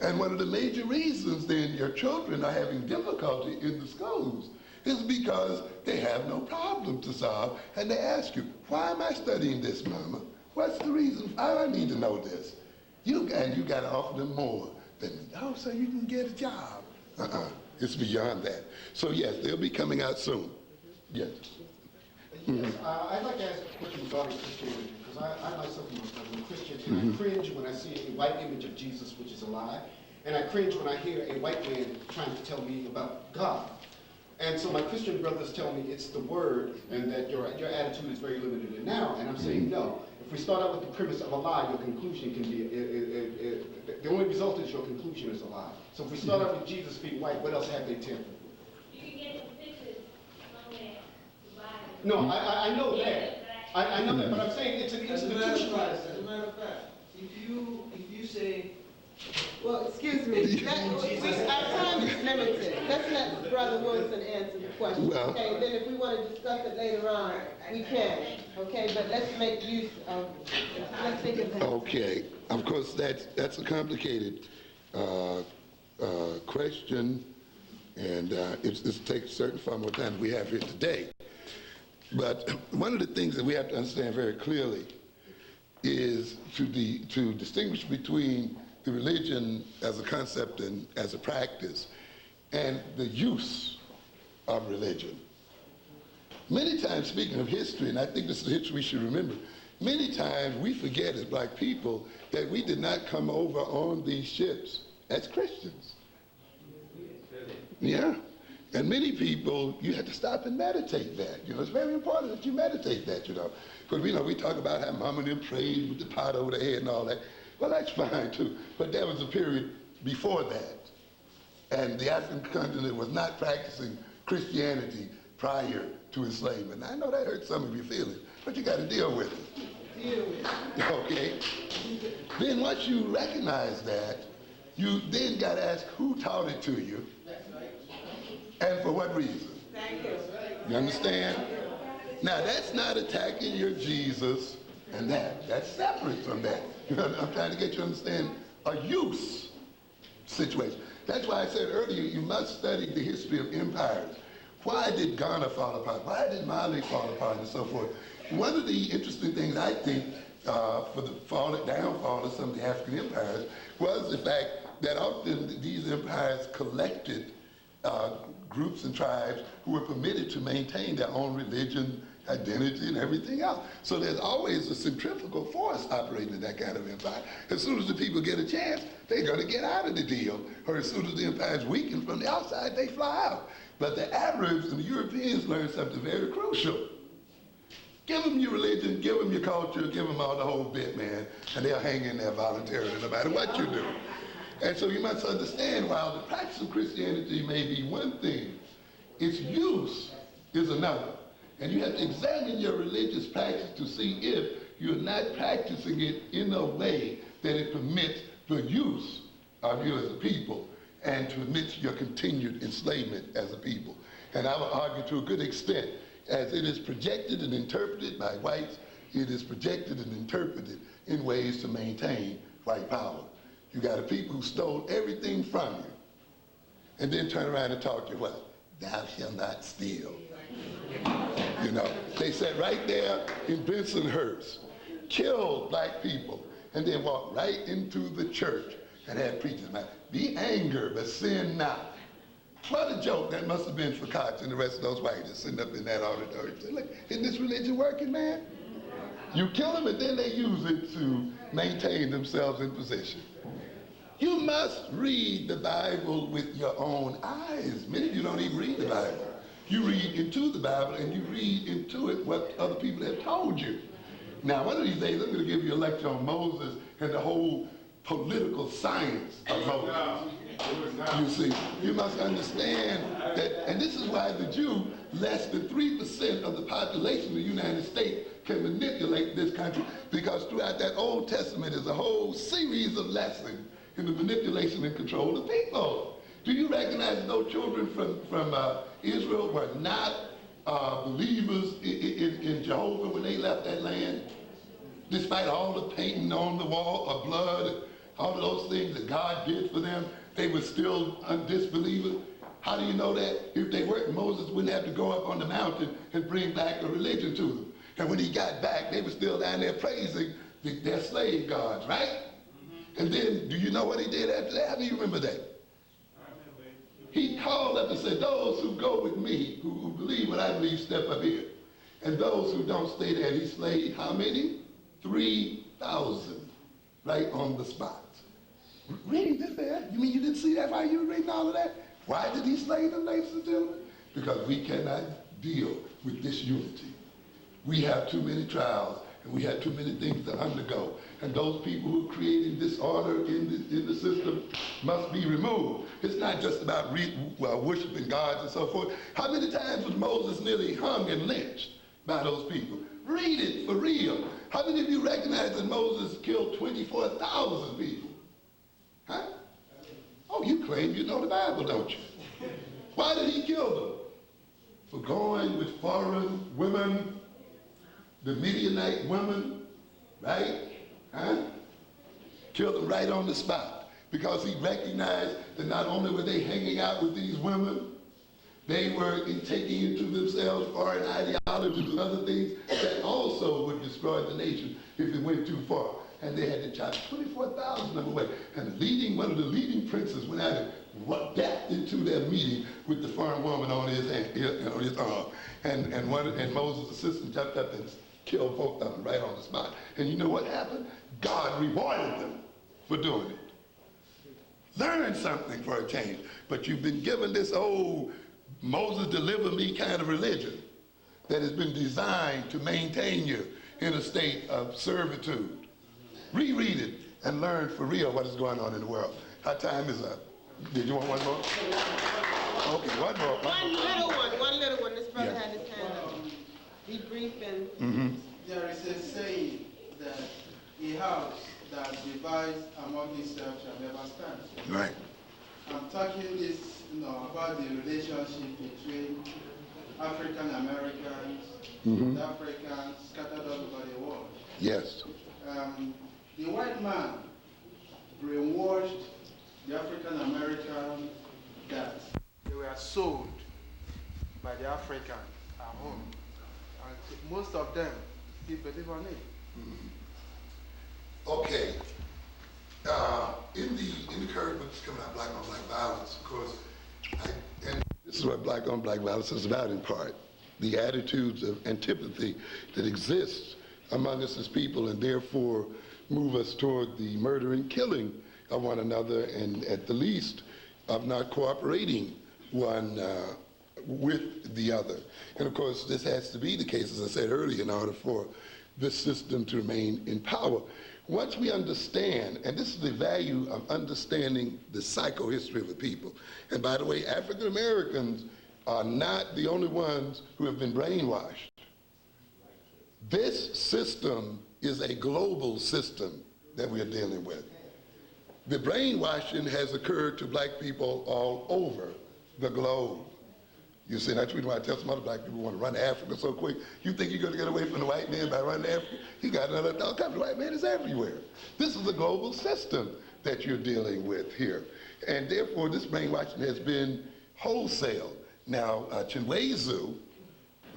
And one of the major reasons then your children are having difficulty in the schools is because they have no problem to solve. And they ask you, why am I studying this, Mama? What's the reason? I need to know this. You got to offer them more than, oh, so you can get a job. It's beyond that. So yes, they'll be coming out soon. Yes. Yes, I'd like to ask a question regarding Christianity, because I myself am a Christian, and I cringe when I see a white image of Jesus, which is a lie, and I cringe when I hear a white man trying to tell me about God. And so my Christian brothers tell me it's the Word, and that your attitude is very limited in now, and I'm saying no. If we start out with the premise of a lie, your conclusion can be, the only result is your conclusion is a lie. So if we start out with Jesus being white, what else have they tampered with? You can get some pictures somewhere. No, I know that. I know that, but I'm saying it's an institutionalized. As a matter of fact, if you say, Well, excuse me, our time is limited. Let's let Brother Wilson answer the question, Well- okay? And then if we want to discuss it later on, we can, okay? But let's make use of, let's think of that. Okay, of course, that's a complicated question, and it takes a certain far more time than we have here today. But one of the things that we have to understand very clearly is to distinguish between the religion as a concept and as a practice and the use of religion. Many times, speaking of history, and I think this is a history we should remember, many times we forget as black people that we did not come over on these ships as Christians. Yeah. And many people, you have to stop and meditate that. It's very important that you meditate that, Because we talk about how Mama and them prayed with the pot over their head and all that. Well, that's fine too. But there was a period before that. And the African continent was not practicing Christianity prior to enslavement. Now, I know that hurts some of your feelings, but you got to deal with it. Deal with it. Okay? Then once you recognize that, you then got to ask who taught it to you. And for what reason? Thank you. You understand? Now, that's not attacking your Jesus and that. That's separate from that. I'm trying to get you to understand a use situation. That's why I said earlier, you must study the history of empires. Why did Ghana fall apart? Why did Mali fall apart and so forth? One of the interesting things I think for the downfall of some of the African empires was the fact that often these empires collected groups and tribes who were permitted to maintain their own religion, identity, and everything else. So there's always a centrifugal force operating in that kind of empire. As soon as the people get a chance, they're going to get out of the deal. Or as soon as the empire's weakened from the outside, they fly out. But the Arabs and the Europeans learned something very crucial. Give them your religion, give them your culture, give them all the whole bit, man, and they'll hang in there voluntarily no matter what you do. And so you must understand, while the practice of Christianity may be one thing, its use is another. And you have to examine your religious practice to see if you're not practicing it in a way that it permits the use of you as a people and permits your continued enslavement as a people. And I would argue to a good extent, as it is projected and interpreted by whites, it is projected and interpreted in ways to maintain white power. You got a people who stole everything from you and then turn around and talk to you, well, thou shalt not steal. You know, they sat right there in Bensonhurst, killed black people, and then walked right into the church and had preachers. Be angry, but sin not. What a joke that must have been for Cox and the rest of those whites sitting up in that auditorium. Look, isn't this religion working, man? You kill them and then they use it to maintain themselves in position. You must read the Bible with your own eyes. Many of you don't even read the Bible. You read into the Bible and you read into it what other people have told you. Now, one of these days, I'm going to give you a lecture on Moses and the whole political science of Moses. You see, you must understand that, and this is why the Jew, less than 3% of the population of the United States can manipulate this country, because throughout that Old Testament is a whole series of lessons in the manipulation and control of people. Do you recognize those children from Israel were not believers in Jehovah when they left that land? Despite all the painting on the wall of blood, all of those things that God did for them, they were still disbelievers. How do you know that? If they weren't, Moses wouldn't have to go up on the mountain and bring back a religion to them. And when he got back, they were still down there praising their slave gods, right? And then, do you know what he did after that? How do you remember that? He called up and said, those who go with me, who believe what I believe, step up here. And those who don't stay there, he slayed how many? 3,000, right on the spot. Read this there. You mean you didn't see that while you were reading all of that? Why did he slay them, ladies and gentlemen? Because we cannot deal with this unity. We have too many trials, and we have too many things to undergo. And those people who created disorder in the system must be removed. It's not just about worshiping gods and so forth. How many times was Moses nearly hung and lynched by those people? Read it for real. How many of you recognize that Moses killed 24,000 people? Huh? Oh, you claim you know the Bible, don't you? Why did he kill them? For going with foreign women, the Midianite women, right? Huh? Killed them right on the spot, because he recognized that not only were they hanging out with these women, they were taking into themselves foreign ideologies and other things that also would destroy the nation if it went too far. And they had to chop 24,000 of them away. And one of the leading princes went out and backed into their meeting with the foreign woman on his arm. And Moses' assistant jumped up and killed both of them right on the spot. And you know what happened? God rewarded them for doing it. Learn something for a change. But you've been given this old Moses deliver me kind of religion that has been designed to maintain you in a state of servitude. Reread it and learn for real what is going on in the world. Our time is up. Did you want one more? Okay, one more. One little one. This brother had his hand up. Be brief and... There is a saying that a house that divides among itself shall never stand. Right. I'm talking this, about the relationship between African Americans and Africans scattered all over the world. Yes. The white man brainwashed the African Americans that they were sold by the Africans at home. And most of them still believe on it. Okay. In the current book that's coming out, Black on Black Violence, of course, and this is what Black on Black Violence is about in part. The attitudes of antipathy that exist among us as people, and therefore move us toward the murder and killing of one another, and at the least of not cooperating one with the other. And of course, this has to be the case, as I said earlier, in order for this system to remain in power. Once we understand, and this is the value of understanding the psychohistory of the people. And by the way, African Americans are not the only ones who have been brainwashed. This system is a global system that we are dealing with. The brainwashing has occurred to black people all over the globe. You see, that's the reason why I tell some other black people who want to run to Africa so quick. You think you're going to get away from the white man by running to Africa? You got another all kinds of white man is everywhere. This is a global system that you're dealing with here. And therefore, this brainwashing has been wholesale. Now, Chinwezu,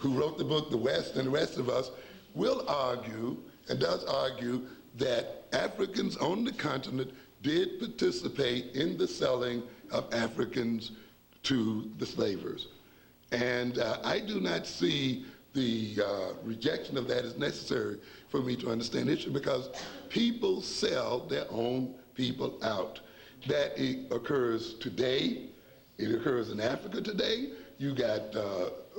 who wrote the book The West, and the rest of us, will argue, and does argue, that Africans on the continent did participate in the selling of Africans to the slavers. And I do not see the rejection of that as necessary for me to understand the issue, because people sell their own people out. That occurs today. It occurs in Africa today. You got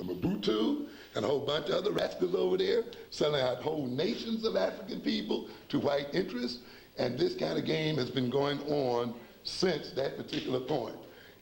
Mobutu and a whole bunch of other rascals over there selling out whole nations of African people to white interests. And this kind of game has been going on since that particular point.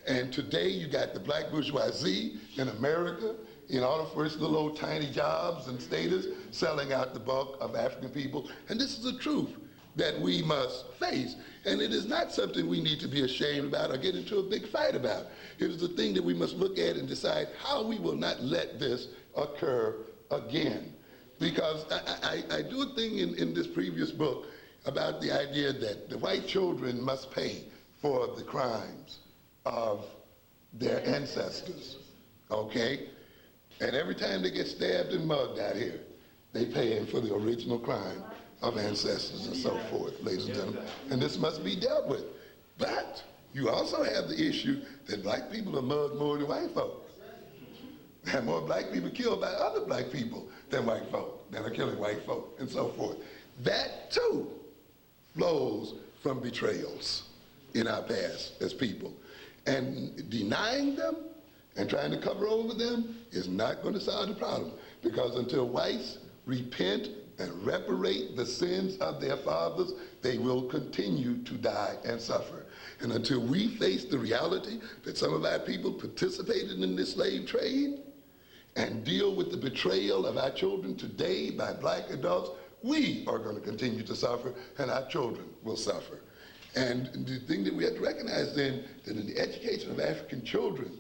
And today you got the black bourgeoisie in America in all of its little old tiny jobs and status selling out the bulk of African people. And this is the truth that we must face. And it is not something we need to be ashamed about or get into a big fight about. It is the thing that we must look at and decide how we will not let this occur again. Because I do a thing in this previous book about the idea that the white children must pay for the crimes of their ancestors, okay? And every time they get stabbed and mugged out here, they pay in for the original crime of ancestors and so forth, ladies and gentlemen. And this must be dealt with. But you also have the issue that black people are mugged more than white folk. And more black people killed by other black people than white folk, that are killing white folk, and so forth. That too flows from betrayals in our past as people. And denying them and trying to cover over them is not going to solve the problem, because until whites repent and reparate the sins of their fathers, they will continue to die and suffer. And until we face the reality that some of our people participated in this slave trade and deal with the betrayal of our children today by black adults, we are going to continue to suffer, and our children will suffer. And the thing that we have to recognize then, that in the education of African children,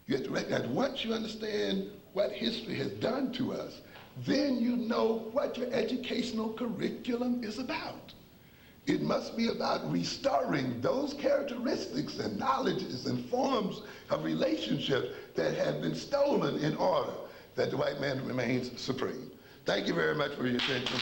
you have to recognize, once you understand what history has done to us, then you know what your educational curriculum is about. It must be about restoring those characteristics and knowledges and forms of relationships that have been stolen in order that the white man remains supreme. Thank you very much for your attention.